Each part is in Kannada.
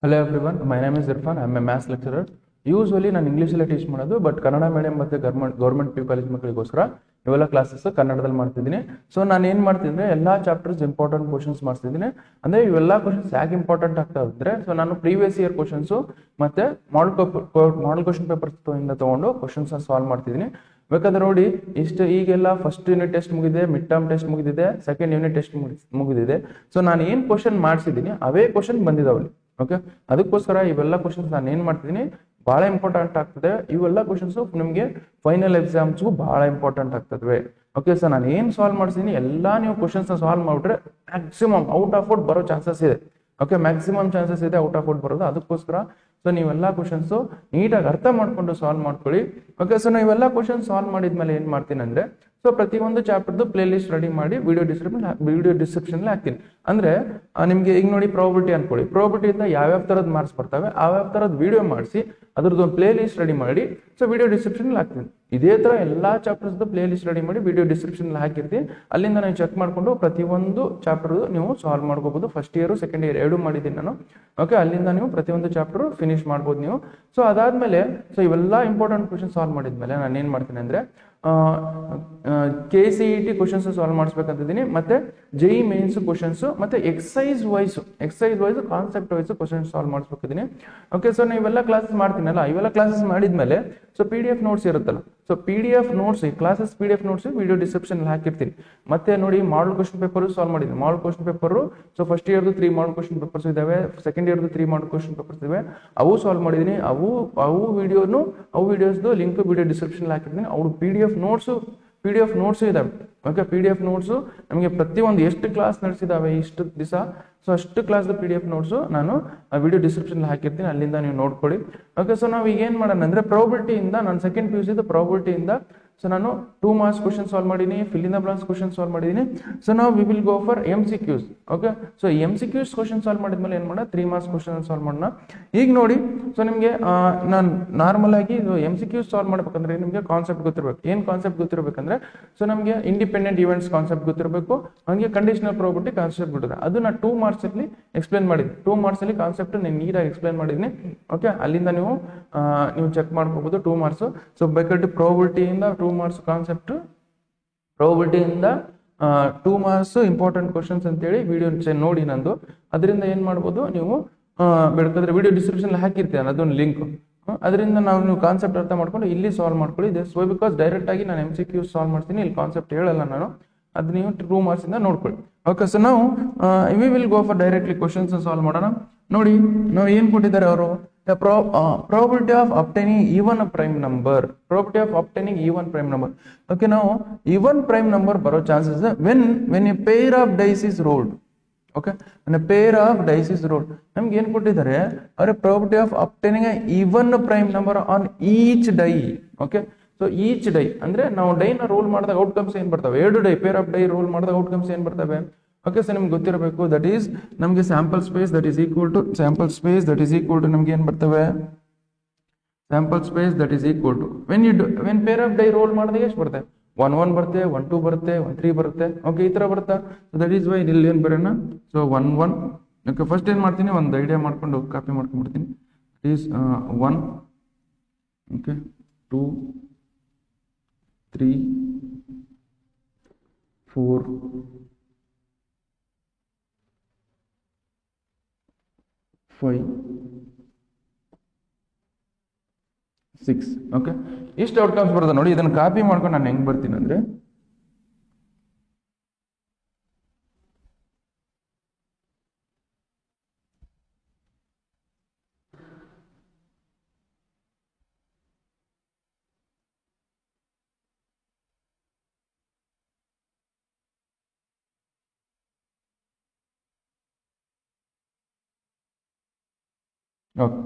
Hello everyone, my name is Irfan. I am a maths lecturer. Usually ನಾನು ಇಂಗ್ಲೀಷಲ್ಲೇ ಟೀಚ್ ಮಾಡೋದು, ಬಟ್ ಕನ್ನಡ ಮೀಡಿಯಂ ಮತ್ತು ಗೌರ್ಮೆಂಟ್ ಪಿ ಕಾಲೇಜ್ ಮಕ್ಕಳಿಗೋಸ್ಕರ ಇವೆಲ್ಲ ಕ್ಲಾಸಸ್ ಕನ್ನಡದಲ್ಲಿ ಮಾಡ್ತಿದ್ದೀನಿ. ಸೊ ನಾನು ಏನು ಮಾಡ್ತಿದ್ರೆ ಎಲ್ಲ ಚಾಪ್ಟರ್ಸ್ ಇಂಪಾರ್ಟೆಂಟ್ ಕ್ವಶನ್ಸ್ ಮಾಡ್ತಿದ್ದೀನಿ. ಅಂದರೆ ಇವೆಲ್ಲ ಕ್ವಶನ್ಸ್ ಯಾಕೆ ಇಂಪಾರ್ಟೆಂಟ್ ಆಗ್ತಾ ಇದ್ರೆ, ಸೊ ನಾನು ಪ್ರೀವಿಯಸ್ ಇಯರ್ ಕ್ವಶನ್ಸು ಮತ್ತು ಮಾಡಲ್ ಕ್ವಶನ್ ಪೇಪರ್ಸ್ ಇಂದ ತೊಗೊಂಡು ಕ್ವಶನ್ಸ್ ಸಾಲ್ವ್ ಮಾಡ್ತಿದ್ದೀನಿ. ಬೇಕಾದ್ರೆ ನೋಡಿ, ಇಷ್ಟು ಈಗೆಲ್ಲ ಫಸ್ಟ್ ಯೂನಿಟ್ ಟೆಸ್ಟ್ ಮುಗಿದಿದೆ, ಮಿಡ್ ಟರ್ಮ್ ಟೆಸ್ಟ್ ಮುಗಿದಿದೆ, ಸೆಕೆಂಡ್ ಯೂನಿಟ್ ಟೆಸ್ಟ್ ಮುಗಿದಿದೆ. ಸೊ ನಾನು ಏನು ಕ್ವಶನ್ ಮಾಡಿಸಿದ್ದೀನಿ ಅವೇ ಕ್ವಶನ್ ಬಂದಿದ್ದಾವಲ್ಲಿ. ಓಕೆ, ಅದಕ್ಕೋಸ್ಕರ ಇವೆಲ್ಲ ಕ್ವಶನ್ಸ್ ನಾನು ಏನು ಮಾಡ್ತಿದ್ದೀನಿ ಭಾಳ ಇಂಪಾರ್ಟೆಂಟ್ ಆಗ್ತದೆ. ಇವೆಲ್ಲ ಕ್ವಶನ್ಸು ನಿಮಗೆ ಫೈನಲ್ ಎಕ್ಸಾಮ್ಸ್ಗೂ ಭಾಳ ಇಂಪಾರ್ಟೆಂಟ್ ಆಗ್ತದೆ. ಓಕೆ, ಸೊ ನಾನು ಏನು ಸಾಲ್ವ್ ಮಾಡ್ತೀನಿ ಎಲ್ಲ ನೀವು ಕ್ವಶನ್ಸ್ನ ಸಾಲ್ವ್ ಮಾಡಿಬಿಟ್ರೆ ಮ್ಯಾಕ್ಸಿಮಮ್ ಔಟ್ ಆಫ್ ಔಟ್ ಬರೋ ಚಾನ್ಸಸ್ ಇದೆ. ಓಕೆ, ಮ್ಯಾಕ್ಸಿಮಮ್ ಚಾನ್ಸಸ್ ಇದೆ ಔಟ್ ಆಫ್ ಔಟ್ ಬರೋದು. ಅದಕ್ಕೋಸ್ಕರ ಸೊ ನೀವೆಲ್ಲ ಕ್ವಶನ್ಸು ನೀಟಾಗಿ ಅರ್ಥ ಮಾಡ್ಕೊಂಡು ಸಾಲ್ವ್ ಮಾಡ್ಕೊಳ್ಳಿ. ಓಕೆ, ಸೊ ನಾವೆಲ್ಲ ಕ್ವಶನ್ ಸಾಲ್ವ್ ಮಾಡಿದ್ಮೇಲೆ ಏನು ಮಾಡ್ತೀನಿ ಅಂದರೆ, ಸೊ ಪ್ರತಿಯೊಂದು ಚಾಪ್ಟರ್ದು ಪ್ಲೇ ಲಿಸ್ಟ್ ರೆಡಿ ಮಾಡಿ ವಿಡಿಯೋ ಡಿಸ್ಕ್ರಿಪ್ಷನ್ಲಿ ಹಾಕ್ತೀನಿ. ಅಂದರೆ ನಿಮಗೆ ಈಗ ನೋಡಿ ಪ್ರಾಬಬಿಲಿಟಿ ಅನ್ಕೊಳ್ಳಿ, ಪ್ರಾಬಬಿಲಿಟಿಯಿಂದ ಯಾವ್ಯಾವ ಥರದ್ದು ಮಾರ್ಕ್ಸ್ ಬರ್ತವೆ ಯಾವ್ಯಾವ ಥರದ್ದು ವಿಡಿಯೋ ಮಾಡಿಸಿ ಅದ್ರದ್ದು ಒಂದು ಪ್ಲೇ ಲಿಸ್ಟ್ ರೆಡಿ ಮಾಡಿ ಸೊ ವಿಡಿಯೋ ಡಿಸ್ಕ್ರಿಪ್ಷನ್ಲಿ ಹಾಕ್ತೀನಿ. ಇದೇ ಥರ ಎಲ್ಲ ಚಾಪ್ಟರ್ಸ್ದು ಪ್ಲೇ ಲಿಸ್ಟ್ ರೆಡಿ ಮಾಡಿ ವಿಡಿಯೋ ಡಿಸ್ಕ್ರಿಪ್ಷನ್ಲಿ ಹಾಕಿರ್ತೀನಿ. ಅಲ್ಲಿಂದ ನೀವು ಚೆಕ್ ಮಾಡಿಕೊಂಡು ಪ್ರತಿಯೊಂದು ಚಾಪ್ಟರ್ ನೀವು ಸಾಲ್ವ್ ಮಾಡ್ಕೋಬೋದು. ಫಸ್ಟ್ ಇಯರು ಸೆಕೆಂಡ್ ಇಯರ್ ಎರಡು ಮಾಡಿದ್ದೀನಿ ನಾನು. ಓಕೆ, ಅಲ್ಲಿಂದ ನೀವು ಪ್ರತಿಯೊಂದು ಚಾಪ್ಟರ್ ಫಿನಿಶ್ ಮಾಡ್ಬೋದು ನೀವು. ಸೊ ಅದಾದಮೇಲೆ ಸೊ ಇವೆಲ್ಲ ಇಂಪಾರ್ಟೆಂಟ್ ಕ್ವಶನ್ ಸಾಲ್ವ್ ಮಾಡಿದ್ಮೇಲೆ ನಾನು ಏನು ಮಾಡ್ತೀನಿ ಅಂದರೆ, KCET ಕ್ವಶನ್ಸ್ ಸಾಲ್ವ್ ಮಾಡಿಸ್ಬೇಕಂತಿದ್ದೀನಿ, ಮತ್ತೆ JEE ಮೇನ್ಸ್ ಕ್ವಶನ್ಸ್, ಮತ್ತೆ exercise wise concept wise questions solve ಮಾಡಿಸ್ಬೇಕಿದ್ದೀನಿ. ಓಕೆ, ಸೊ ನೀವೆಲ್ಲ ಕ್ಲಾಸಸ್ ಮಾಡ್ತೀನಲ್ಲ, ಇವೆಲ್ಲ ಕ್ಲಾಸಸ್ ಮಾಡಿದ್ಮೇಲೆ ಸೊ PDF ನೋಟ್ಸ್ ಇರುತ್ತಲ್ಲ, ಸೊ PDF ನೋಟ್ಸ್ ಈ classes PDF notes video description ಹಾಕಿರ್ತೀನಿ. ಮತ್ತೆ ನೋಡಿ ಮಾಡಲ್ ಕ್ವಶನ್ ಪೇಪರ್ ಸಾಲ್ವ್ ಮಾಡಿದ್ದೀನಿ. Model question paper so first ಇಯರ್ದು 3 ಮಾಡಲ್ ಕ್ವಶನ್ ಪೇಪರ್ಸ್ ಇದಾವೆ, ಸೆಕೆಂಡ್ ಇಯರ್ದು 3 ಮಾಡಲ್ ಕ್ವಶನ್ ಪೇಪರ್ಸ್ ಇದಾವೆ, ಅವು ಸಾಲ್ವ್ ಮಾಡಿದ್ದೀನಿ. ಅವು ವಿಡಿಯೋಸ್ದು ಲಿಂಕ್ ವಿಡಿಯೋ ಡಿಸ್ಕ್ರಿಪ್ಷನ್ ಹಾಕಿರ್ತೀನಿ. ಅವ್ರು PDF ನೋಟ್ಸು ಇದಾವೆ. ಓಕೆ, PDF ನೋಟ್ಸು ನಮಗೆ ಪ್ರತಿಯೊಂದು ಎಷ್ಟು ಕ್ಲಾಸ್ ನಡೆಸಿದಾವೆ ಇಷ್ಟು ದಿವಸ, ಸೊ ಅಷ್ಟು ಕ್ಲಾಸ್ದು PDF ನೋಟ್ಸು ನಾನು ವಿಡಿಯೋ ಡಿಸ್ಕ್ರಿಪ್ಷನ್ ಹಾಕಿರ್ತೀನಿ, ಅಲ್ಲಿಂದ ನೀವು ನೋಡ್ಕೊಳ್ಳಿ. ಓಕೆ, ಸೊ ನಾವು ಈಗ ಏನು ಮಾಡೋಣ ಅಂದರೆ, ಪ್ರಾಬಬಿಲಿಟಿಯಿಂದ ನಾನು ಸೆಕೆಂಡ್ PUC ಪ್ರಾಬಬಿಲಿಟಿಯಿಂದ ಸೊ ನಾನು 2 ಮಾರ್ಕ್ಸ್ ಕ್ವಶನ್ ಸಾಲ್ವ್ ಮಾಡೀನಿ, fill in the blanks question solve ಮಾಡಿದ್ದೀನಿ. ಸೊ ನಾವು we will go for MCQs. Okay, so MCQs question solve ಮಾಡಿದ್ಮೇಲೆ ಏನು ಮಾಡೋಣ, 3 ಮಾರ್ಕ್ಸ್ ಕ್ವಶನ್ ಸಾಲ್ವ್ ಮಾಡೋಣ. ಈಗ ನೋಡಿ, ಸೊ ನಿಮಗೆ ನಾನು ನಾರ್ಮಲ್ ಆಗಿ MCQs ಸಾಲ್ವ್ ಮಾಡ್ಬೇಕಂದ್ರೆ ನಿಮಗೆ ಕಾನ್ಸೆಪ್ಟ್ ಗೊತ್ತಿರಬೇಕು. ಏನು ಕಾನ್ಸೆಪ್ಟ್ ಗೊತ್ತಿರಬೇಕಂದ್ರೆ, ಸೊ ನಮಗೆ ಇಂಡಿಪೆಂಡೆಂಟ್ ಇವೆಂಟ್ಸ್ ಕಾನ್ಸೆಪ್ಟ್ ಗೊತ್ತಿರಬೇಕು, ಹಾಗೆ ಕಂಡೀಷನಲ್ ಪ್ರಾಬಬಿಲಿಟಿ ಕಾನ್ಸೆಪ್ಟ್ ಗೊತ್ತಿದೆ. ಅದು ನಾನು 2 ಮಾರ್ಕ್ಸ್ ಅಲ್ಲಿ ಎಕ್ಸ್ಪ್ಲೇನ್ ಮಾಡಿದ್ದೀನಿ. 2 ಮಾರ್ಕ್ಸ್ ಅಲ್ಲಿ ಕಾನ್ಸೆಪ್ಟ್ ನಾನು ನೀಟಾಗಿ ಎಕ್ಸ್ಪ್ಲೇನ್ ಮಾಡಿದ್ದೀನಿ. ಓಕೆ, ಅಲ್ಲಿಂದ ನೀವು ಚೆಕ್ ಮಾಡ್ಕೋಬಹುದು 2 ಮಾರ್ಕ್ಸ್. ಸೊ ಬೇಕಾದ್ರೆ ಪ್ರಾಬಬಿಲಿಟಿಯಿಂದ 2 ಮಾರ್ಕ್ಸ್ ಕಾನ್ಸೆಪ್ಟ್, ಪ್ರಾಬಬಿಲಿಟಿಯಿಂದ 2 ಮಾರ್ಕ್ಸ್ ಇಂಪಾರ್ಟೆಂಟ್ ಕ್ವಶನ್ಸ್ ಅಂತೇಳಿ ವಿಡಿಯೋ ನೋಡಿ ನಂದು. ಅದರಿಂದ ಏನು ಮಾಡ್ಬೋದು ನೀವು, ಬೇಕಾದ್ರೆ ವಿಡಿಯೋ ಡಿಸ್ಕ್ರಿಪ್ಷನ್ ಹಾಕಿರ್ತೀನಿ ಅದೊಂದು ಲಿಂಕ್. ಅದರಿಂದ ನೀವು ಕಾನ್ಸೆಪ್ಟ್ ಅರ್ಥ ಮಾಡ್ಕೊಂಡು ಇಲ್ಲಿ ಸಾಲ್ವ್ ಮಾಡ್ಕೊಳ್ಳಿ. ಸೊ ಬಿಕಾಸ್ ಡೈರೆಕ್ಟ್ ಆಗಿ ನಾನು MCQ ಸಾಲ್ವ್ ಮಾಡ್ತೀನಿ, ಇಲ್ಲಿ ಕಾನ್ಸೆಪ್ಟ್ ಹೇಳಲ್ಲ ನಾನು, ಅದು ನೀವು 2 ಮಾರ್ಕ್ಸ್ ಇಂದ ನೋಡ್ಕೊಳ್ಳಿ. ಓಕೆ, ಸೊ ನಾವು we will go for directly questions solve ಮಾಡೋಣ. ನೋಡಿ, ನಾವು ಏನು ಕೊಟ್ಟಿದ್ದಾರೆ ಅವರು, probability of obtaining even prime number. Okay, now even prime number ಬರೋ chances when a pair of dice is rolled. Okay, when a pair of dice is rolled, ನಮ್ಗೆ ಏನು ಕೊಟ್ಟಿದ್ದಾರೆ ಅವರ probability of obtaining a even prime number on each die. Okay, so each die ಅಂದ್ರೆ ನಾವು ಡೈನ ರೋಲ್ ಮಾಡಿದಾಗ ಔಟ್ಕಮ್ಸ್ ಏನು ಬರ್ತವೆ, 2 die pair of die roll ಮಾಡಿದಾಗ ಔಟ್ಕಮ್ಸ್ ಏನು ಬರ್ತವೆ. ಓಕೆ, ಸೊ ನಿಮ್ಗೆ ಗೊತ್ತಿರಬೇಕು, ದಟ್ ಈಸ್ ನಮಗೆ sample space that is equal to ನಮ್ಗೆ ಏನು ಬರ್ತವೆ, sample space that is equal to when pair of die roll ಮಾಡಿದಾಗ ಎಷ್ಟು ಬರ್ತವೆ, 1 1 ಬರುತ್ತೆ, 1 2 ಬರುತ್ತೆ, 1 3 ಬರುತ್ತೆ. ಓಕೆ, ಈ ಥರ ಬರುತ್ತಾ. ಸೊ ದಟ್ ಈಸ್ ವೈ ಇಲ್ಲಿ ಏನು ಬರೋಣ, ಸೊ 1 1. ಓಕೆ, ಫಸ್ಟ್ ಏನು ಮಾಡ್ತೀನಿ, ಒಂದು ಐಡಿಯಾ ಮಾಡ್ಕೊಂಡು ಕಾಪಿ ಮಾಡ್ಕೊಂಡ್ಬಿಡ್ತೀನಿ. Is 1, okay, 2 3 4 5 6. ಓಕೆ, ಇಷ್ಟು ಔಟ್ಕಮ್ಸ್ ಬರ್ತದೆ ನೋಡಿ. ಇದನ್ನು ಕಾಪಿ ಮಾಡ್ಕೊಂಡು ನಾನು ಹೆಂಗೆ ಬರ್ತೀನಿ ಅಂದರೆ, ಓಕೆ,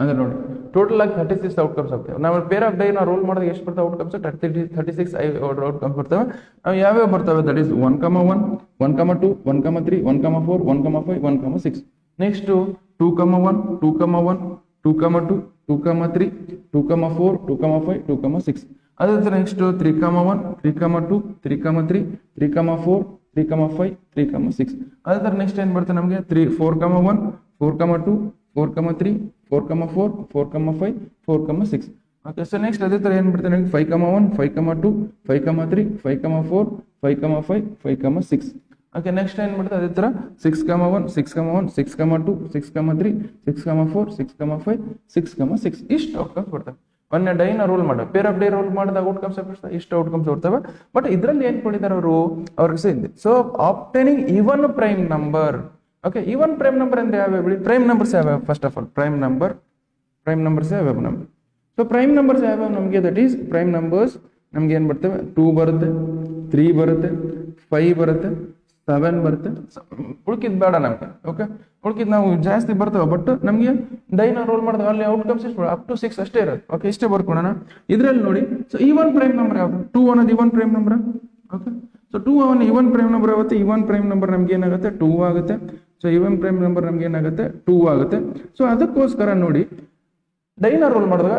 ಅಂದ್ರೆ ನೋಡಿ ಟೋಟಲ್ ಆಗಿ 36 ಔಟ್ಕಮ್ಸ್ ಆಗ್ತವೆ. ನಾವು ಪೇರ್ ಆಫ್ ಡೈ ನಾವು ರೋಲ್ ಮಾಡಿದಾಗ ಎಷ್ಟು ಬರ್ತವೆ ಔಟ್ಕಮ್ಸ್, 36 ಔಟ್ಕಮ್ಸ್ ಬರ್ತವೆ. ನಾವು ಯಾವ್ಯಾವ ಬರ್ತವೆ, ದಟ್ ಈಸ್ 1, 1, 1, 2, 1, 3, 1, 4, 1, 5, 1, 6. ನೆಕ್ಸ್ಟ್ 2, 1, 2, 1, 2, 2, 2, 3, 2, 4, 2, 5, 2, 6. ಅದೇ ನೆಕ್ಸ್ಟ್ 3, 1, 3, 2, 3, 3, 3, 4, 3,5 3,6 ಅದೇ ತರ ನೆಕ್ಸ್ಟ್ ಏನ್ ಬರುತ್ತೆ ನಮಗೆ 4,1 4,2 4,3 4,4 4,5 4,6 ಓಕೆ ಸೊ ನೆಕ್ಸ್ಟ್ ಅದೇ ತರ ಏನ್ ಬರುತ್ತೆ ನಮಗೆ 5,1 5,2 5,3 5,4 5,5 5,6 ಓಕೆ ನೆಕ್ಸ್ಟ್ ಏನ್ ಬರುತ್ತೆ ಅದೇ ತರ 6,1 6,1 6,2 6,3 6,4 6,5 6,6 ಇಷ್ಟು ಔಟ್ಕಮ್ಸ್ ಬರ್ತವೆ. ಒಂದೇ ಡೈನ ರೂಲ್ ಮಾಡ ಪೇರ್ ಆಫ್ ಡೇ ರೂಲ್ ಮಾಡಿದಾಗ ಔಟ್ಕಮ್ಸ್ ಇಷ್ಟು ಔಟ್ಕಮ್ಸ್ ಬರ್ತವೆ. ಬಟ್ ಇದರಲ್ಲಿ ಏನ್ ಕೊಟ್ಟಿದ್ದಾರೆ ಅವರು ಅವ್ರಿಗೆ so obtaining even prime number. Okay even prime number ಅಂದ್ರೆ ಯಾವ್ಯಾವ ಪ್ರೈಮ್ ನಂಬರ್ಸ್ ಯಾವ್ಯಾವ first of all prime numbers ಯಾವ್ಯಾವ ನಮ್ಗೆ ಸೊ ಪ್ರೈಮ್ ನಂಬರ್ಸ್ ಯಾವ್ಯಾವ ನಮಗೆ ದಟ್ ಈಸ್ ಪ್ರೈಮ್ ನಂಬರ್ಸ್ ನಮ್ಗೆ ಏನ್ ಬರ್ತವೆ 2 ಬರುತ್ತೆ 3 ಬರುತ್ತೆ 5 ಬರುತ್ತೆ 7 ಬರುತ್ತೆ ಉಳ್ಕಿದ್ ಬೇಡ ನಮ್ಗೆ. ಓಕೆ ಉಳ್ಕಿದ್ ನಾವು ಜಾಸ್ತಿ ಬರ್ತವೆ ಬಟ್ ನಮ್ಗೆ ಡೈನ ರೋಲ್ ಮಾಡಿದಾಗ ಅಲ್ಲಿ ಔಟ್ಕಮ್ಸ್ ಎಷ್ಟು ಅಪ್ ಟು 6 ಅಷ್ಟೇ ಇರುತ್ತೆ. ಓಕೆ ಇಷ್ಟೇ ಬರ್ಕೊಳ್ಳೋಣ. ಇದ್ರಲ್ಲಿ ನೋಡಿ ಸೊ ಈವನ್ ಪ್ರೈಮ್ ನಂಬರ್ ಯಾವ್ದು 2 ಅನ್ನೋದು even prime number. Okay so 2 ಅವನ್ ಈವನ್ ಪ್ರೈಮ್ ನಂಬರ್ ಆಗುತ್ತೆ. ಈವನ್ ಪ್ರೈಮ್ ನಂಬರ್ ನಮ್ಗೆ ಏನಾಗುತ್ತೆ 2 ಆಗುತ್ತೆ. ಸೊ ಈವನ್ ಪ್ರೈಮ್ ನಂಬರ್ ನಮ್ಗೆ ಏನಾಗುತ್ತೆ 2 ಆಗುತ್ತೆ. ಸೊ ಅದಕ್ಕೋಸ್ಕರ ನೋಡಿ ಡೈನ ರೋಲ್ ಮಾಡಿದಾಗ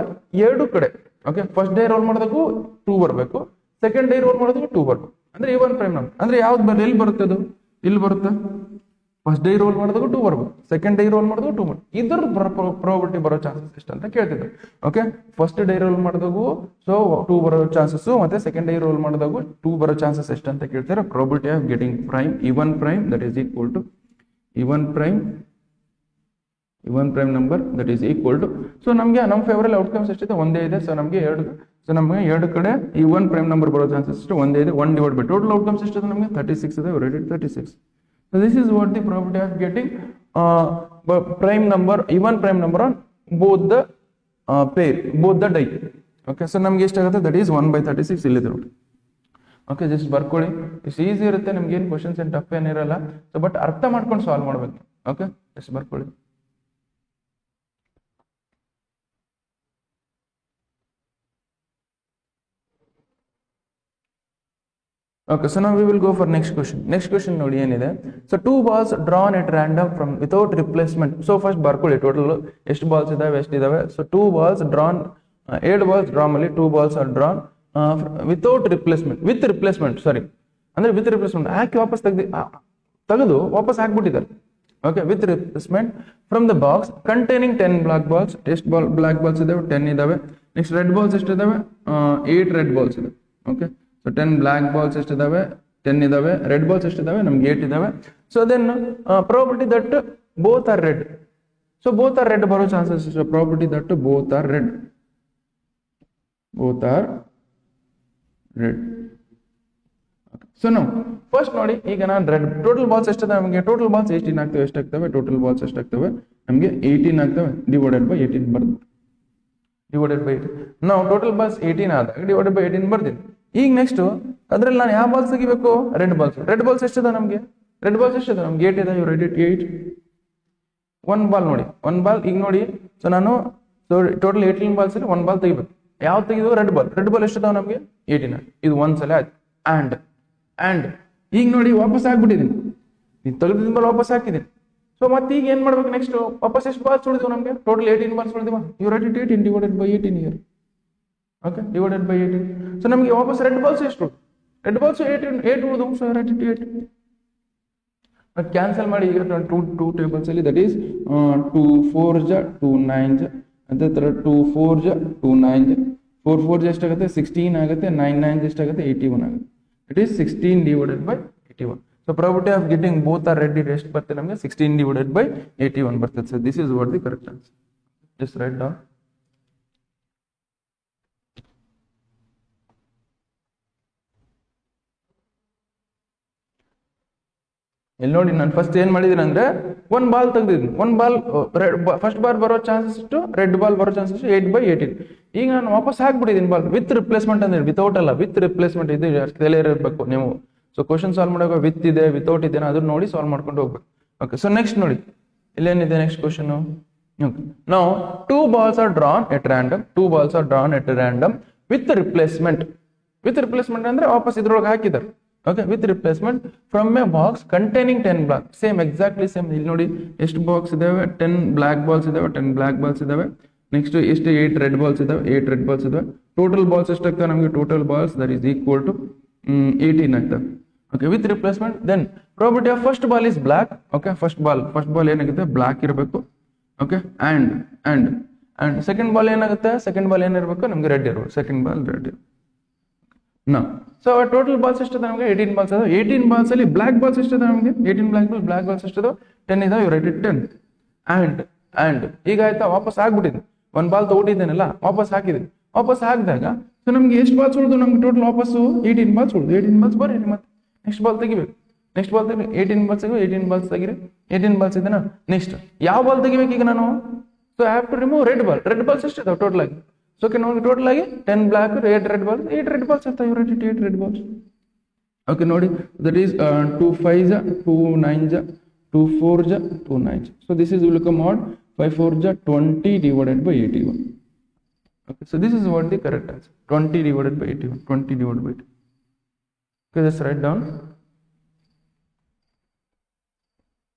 ಎರಡು ಕಡೆ ಓಕೆ ಫಸ್ಟ್ ಡೇ ರೋಲ್ ಮಾಡಿದಾಗೂ 2 ಬರಬೇಕು, ಸೆಕೆಂಡ್ ಡೇ ರೋಲ್ ಮಾಡಿದಾಗೂ 2 ಬರಬೇಕು. ಅಂದ್ರೆ ಈವನ್ ಪ್ರೈಮ್ ನಂಬರ್ ಅಂದ್ರೆ ಯಾವ್ದು ಎಲ್ಲಿ ಬರುತ್ತೆ ಅದು ಇಲ್ಲಿ ಬರುತ್ತೆ. ಫಸ್ಟ್ ಡೇ ರೋಲ್ ಮಾಡಿದಾಗ 2 ಬರ್ಬೇಕು, ಸೆಕೆಂಡ್ ಡೇ ರೋಲ್ ಮಾಡಿದಾಗ 2 ಬರ್ಬೇಕು. ಇದ್ರ ಪ್ರಾಬಬಿಲಿಟಿ ಬರೋ ಚಾನ್ಸಸ್ ಎಷ್ಟು ಅಂತ ಕೇಳ್ತಿದ್ರು. ಓಕೆ ಫಸ್ಟ್ ಡೇ ರೋಲ್ ಮಾಡಿದಾಗೂ ಸೊ 2 ಬರೋ ಚಾನ್ಸಸ್ ಮತ್ತೆ ಸೆಕೆಂಡ್ ಡೇ ರೋಲ್ ಮಾಡಿದಾಗೂ 2 ಬರೋ ಚಾನ್ಸಸ್ ಎಷ್ಟು ಅಂತ ಕೇಳ್ತಾರೆ. Probability of getting prime even prime that is equal to even prime number that is equal to so ನಮಗೆ ನಮ್ಮ ಫೇವರಲ್ ಔಟ್ಕಮ್ಸ್ ಎಷ್ಟಿದೆ ಒಂದೇ ಇದೆ. ಸೊ ನಮಗೆ ಎರಡು ಕಡೆ ಈವನ್ ಪ್ರೈಮ್ ನಂಬರ್ ಬರೋ ಚಾನ್ಸಸ್ ಎಷ್ಟು ಒಂದೇ ಇದೆ. 1 ಡಿವೈಡ್ ಬೈ ಟೋಟಲ್ ಔಟ್ಕಮ್ಸ್ ಎಷ್ಟಿದೆ ನಮಗೆ 36 ಇದೆ. Ready 36. So this is what the probability of getting prime number, even prime number on both the pair, both the die. Okay, so ನಮ್ಗೆ ಎಷ್ಟಾಗುತ್ತೆ that is 1/36 ಇಲ್ಲಿದೆ ನೋಡಿ. ಓಕೆ ಜಸ್ಟ್ ಬರ್ಕೊಳ್ಳಿ, ಇಷ್ಟು ಈಸಿ ಇರುತ್ತೆ ನಿಮ್ಗೆ ಏನು ಕ್ವಶನ್ಸ್ ಏನು ಟಫ್ ಏನಿರಲ್ಲ. ಸೊ ಬಟ್ ಅರ್ಥ ಮಾಡ್ಕೊಂಡು ಸಾಲ್ವ್ ಮಾಡ್ಬೇಕು. ಓಕೆ ಜಸ್ಟ್ ಬರ್ಕೊಳ್ಳಿ. Okay, so now we will go for next question. Next question ನೋಡಿ ಏನಿದೆ. So 2 balls drawn at random from without replacement. So first ಬರ್ಕೊಳ್ಳಿ ಟೋಟಲ್ ಎಷ್ಟು ಬಾಲ್ಸ್ ಇದಾವೆ ಎಷ್ಟಿದಾವೆ. So 2 balls drawn 7 balls draw ಅಲ್ಲಿ 2 balls are drawn without replacement with replacement sorry ಅಂದ್ರೆ with replacement ಹಾಕಿ ವಾಪಸ್ ತೆಗೆದು ವಾಪಸ್ ಹಾಕ್ಬಿಟ್ಟಿದ್ದಾರೆ. Okay with replacement from the box containing 10 black balls. ಎಷ್ಟು ಬ್ಲಾಕ್ ಬಾಲ್ಸ್ ಇದಾವೆ 10 ಇದಾವೆ. ನೆಕ್ಸ್ಟ್ ರೆಡ್ ಬಾಲ್ಸ್ ಎಷ್ಟು ಇದಾವೆ 8 ರೆಡ್ ಬಾಲ್ಸ್ ಇದೆ. ಓಕೆ ಸೊ 10 ಬ್ಲಾಕ್ ಬಾಲ್ಸ್ ಎಷ್ಟಿದಾವೆ 10 ಇದಾವೆ. ರೆಡ್ ಬಾಲ್ಸ್ ಎಷ್ಟಿದಾವೆ ನಮ್ಗೆ 8 ಇದಾವೆ. So then probability that both are red. So both are red ಬರೋ ಚಾನ್ಸಸ್ ಇಷ್ಟು. Probability that both are red so ನಾವು ಫಸ್ಟ್ ನೋಡಿ ಈಗ ನಾನು ರೆಡ್ ಟೋಟಲ್ ಬಾಲ್ಸ್ ಎಷ್ಟಿದೆ ನಮಗೆ ಟೋಟಲ್ ಬಾಲ್ಸ್ 18 ಆಗ್ತವೆ. ಎಷ್ಟಾಗ್ತವೆ ಟೋಟಲ್ ಬಾಲ್ಸ್ ಎಷ್ಟಾಗ್ತವೆ ನಮಗೆ 18 ಆಗ್ತವೆ. ಡಿವೈಡೆಡ್ ಬೈ 18 ಬರ್ದು ಡಿವೈಡೆಡ್ ಬೈ 18 ನಾವು ಟೋಟಲ್ ಬಾಲ್ಸ್ 18 ಆದಾಗ ಡಿವೈಡೆಡ್ ಬೈ 18 ಬರ್ತೀನಿ. ಈಗ ನೆಕ್ಸ್ಟ್ ಅದ್ರಲ್ಲಿ ನಾನು ಯಾವ ಬಾಲ್ಸ್ ತೆಗಿಬೇಕು ರೆಡ್ ಬಾಲ್ಸ್ ಎಷ್ಟಿದೆ ನಮಗೆ 8 ಇದೆ. ಇವ್ರು 8 1 ಬಾಲ್ ನೋಡಿ 1 ಬಾಲ್ ಈಗ ನೋಡಿ. ಸೊ ನಾನು ಟೋಟಲ್ 18 ಬಾಲ್ಸ್ ಅಲ್ಲಿ 1 ಬಾಲ್ ತೆಗಿಬೇಕು. ಯಾವ್ದು ತೆಗಿದು ರೆಡ್ ಬಾಲ್ ಎಷ್ಟಿದಾವೆ ನಮಗೆ 18. ಇದು ಒಂದ್ಸಲ ಆಯ್ತು. ಅಂಡ್ ಈಗ ನೋಡಿ ವಾಪಸ್ ಹಾಕ್ಬಿಟ್ಟಿದ್ದೀನಿ. ನೀವು ತೆಗೆದಿದ್ದ ಬಾಲ್ ವಾಪಸ್ ಹಾಕಿದ್ದೀನಿ. ಸೊ ಮತ್ತೆ ಈಗ ಏನ್ ಮಾಡ್ಬೇಕು ನೆಕ್ಸ್ಟ್ ವಾಪಸ್ ಎಷ್ಟು ಬಾಲ್ಸ್ ಉಳಿದಿವೆ ನಮಗೆ ಟೋಟಲ್ 18 ಬಾಲ್ಸ್ ಉಳಿದಿವ. ಇವ್ರು 18 divided by 18 year. Okay divided by 18. So ನಮಗೆ ವಾಪಸ್ ರೆಡ್ ಬಾಲ್ಸ್ ಎಷ್ಟು ರೆಡ್ ಬಾಲ್ಸ್ 8 ಉಳಿದವು. ಸೊ 8 ಕ್ಯಾನ್ಸಲ್ ಮಾಡಿ ಈಗ 2 ಟೇಬಲ್ಸ್ ಅಲ್ಲಿ ದಟ್ ಈಸ್ 2 4 2 9 ಅದೇ ತರ 2 4 2 9 4 4 ಎಷ್ಟಾಗುತ್ತೆ 16 ಆಗುತ್ತೆ. 9 9 ಎಷ್ಟಾಗುತ್ತೆ 81 ಆಗುತ್ತೆ. It is 16 divided by 81. So probability of getting both are red ಎಷ್ಟು ಬರ್ತದೆ ನಮಗೆ 16 ಡಿವೈಡೆಡ್ ಬೈ 81 ಬರ್ತದೆ. So this is what the correct answer. Just write down. ಇಲ್ಲಿ ನೋಡಿ ನಾನು ಫಸ್ಟ್ ಏನ್ ಮಾಡಿದೀನಿ ಅಂದ್ರೆ 1 ಬಾಲ್ ತೆಗ್ದಿದ್ದೀನಿ. 1 ಬಾಲ್ ಫಸ್ಟ್ ಬಾಲ್ ಬರೋ ಚಾನ್ಸಸ್ ಇಷ್ಟು ರೆಡ್ ಬಾಲ್ ಬರೋ ಚಾನ್ಸಸ್ 8/18. ಈಗ ನಾನು ವಾಪಸ್ ಹಾಕ್ಬಿಟ್ಟಿದ್ದೀನಿ ಬಾಲ್ ವಿತ್ ರಿಪ್ಲೇಸ್ಮೆಂಟ್ ಅಂದ್ರೆ ವಿತೌಟ್ ಅಲ್ಲ ವಿತ್ ರಿಪ್ಲೇಸ್ಮೆಂಟ್ ಇದೆ ಇರಬೇಕು ನೀವು. ಸೊ ಕ್ವಶನ್ ಸಾಲ್ವ್ ಮಾಡುವಾಗ ವಿತ್ ಇದೆ ವಿತೌಟ್ ಇದೆ ಅದನ್ನ ನೋಡಿ ಸಾಲ್ವ್ ಮಾಡ್ಕೊಂಡು ಹೋಗ್ಬೇಕು. ಓಕೆ ಸೊ ನೆಕ್ಸ್ಟ್ ನೋಡಿ ಇಲ್ಲೇನಿದೆ ನೆಕ್ಸ್ಟ್ ಕ್ವಶನ್. ನಾವು 2 balls are drawn at random. 2 balls are drawn at random with replacement. With replacement ಅಂದ್ರೆ ವಾಪಸ್ ಇದ್ರೊಳಗೆ ಹಾಕಿದ್ದಾರೆ. Okay with replacement from a box containing 10 block. Same exactly same. ಇಲ್ಲಿ ನೋಡಿ ಎಷ್ಟು ಬಾಕ್ಸ್ ಇದಾವೆ 10 ಬ್ಲಾಕ್ ಬಾಲ್ಸ್ ಇದಾವೆ 10 ಬ್ಲಾಕ್ ಬಾಲ್ಸ್ ಇದಾವೆ. ನೆಕ್ಸ್ಟ್ ಎಷ್ಟು 8 ರೆಡ್ ಬಾಲ್ಸ್ ಇದಾವೆ 8 ರೆಡ್ ಬಾಲ್ಸ್ ಇದಾವೆ. ಟೋಟಲ್ ಬಾಲ್ಸ್ ಎಷ್ಟಾಗ್ತವೆ ನಮಗೆ total balls that is equal to 18 ಆಗ್ತವೆ. Okay, with replacement, then probability of first ball is black. Okay, first ball ಏನಾಗುತ್ತೆ ಬ್ಲಾಕ್ ಇರಬೇಕು. ಓಕೆ, ಅಂಡ್ ಸೆಕೆಂಡ್ ಬಾಲ್ ಏನಾಗುತ್ತೆ, ಸೆಕೆಂಡ್ ಬಾಲ್ ಏನಿರಬೇಕು ನಮಗೆ ರೆಡ್ ಇರಬೇಕು, ಸೆಕೆಂಡ್ ಬಾಲ್ ರೆಡ್ ಇರಬೇಕು. ಸೊ ಟೋಟಲ್ ಬಾಲ್ಸ್ ಎಷ್ಟಿದೆ ನಮಗೆ 18 ಬಾಲ್ಸ್ ಅದಾವೆ. 18 ಬಾಲ್ಸ್ ಅಲ್ಲಿ ಬ್ಲಾಕ್ ಬಾಲ್ಸ್ ಎಷ್ಟಿದೆ ನಮಗೆ 18 ಬ್ಲಾಕ್ ಬಾಲ್ಸ್ ಎಷ್ಟಿದೆ 10 ಇದಾವೆ. ಇವ್ ರೆಡ್ 10 ಅಂಡ್ ಈಗ ಆಯ್ತಾ ವಾಪಸ್ ಆಗ್ಬಿಟ್ಟಿದೆ. ಒಂದು ಬಾಲ್ ತಗೊಂಡಿದ್ದೇನಲ್ಲ ವಾಪಸ್ ಹಾಕಿದ್ವಿ. ವಾಪಸ್ ಹಾಕಿದಾಗ ಸೊ ನಮ್ಗೆ ಎಷ್ಟು ಬಾಲ್ಸ್ ಉಳಿದು ನಮ್ಗೆ ಟೋಟಲ್ ವಾಪಸ್ಸು 18 ಬಾಲ್ಸ್ ಉಳಿದು. 18 ಬಾಲ್ಸ್ ಬರೀ ಮತ್ತೆ ನೆಕ್ಸ್ಟ್ ಬಾಲ್ ತೆಗಿಬೇಕು. ನೆಕ್ಸ್ಟ್ ಬಾಲ್ ತೆಗಿ 18 ಬಾಲ್ಸ್ ತೆಗಿ 18 ಬಾಲ್ಸ್ ತೆಗಿರಿ. 18 ಬಾಲ್ಸ್ ಇದೆನಾ. ನೆಕ್ಸ್ಟ್ ಯಾವ ಬಾಲ್ ತೆಗಿಬೇಕು ಈಗ ನಾನು. So I have to remove red ball. Red balls ಎಷ್ಟು ಇದಾವೆ ಟೋಟಲ್ ಆಗಿ. ಸೊ ಓಕೆ ನೋಡಿ ಟೋಟಲ್ ಆಗಿ 10 block 8 red balls. 8 red balls ಅಂತ ಇವ್ 8 ರೆಡ್ ಬಾಲ್ಸ್. ಓಕೆ ನೋಡಿ that is 2 5 2 9 2 4 2 9. So this is will come out 5 4 20 divided by 81. Okay, so this is what the correct answer. 20 divided by 81. 20 divided by 80. Okay, just write down.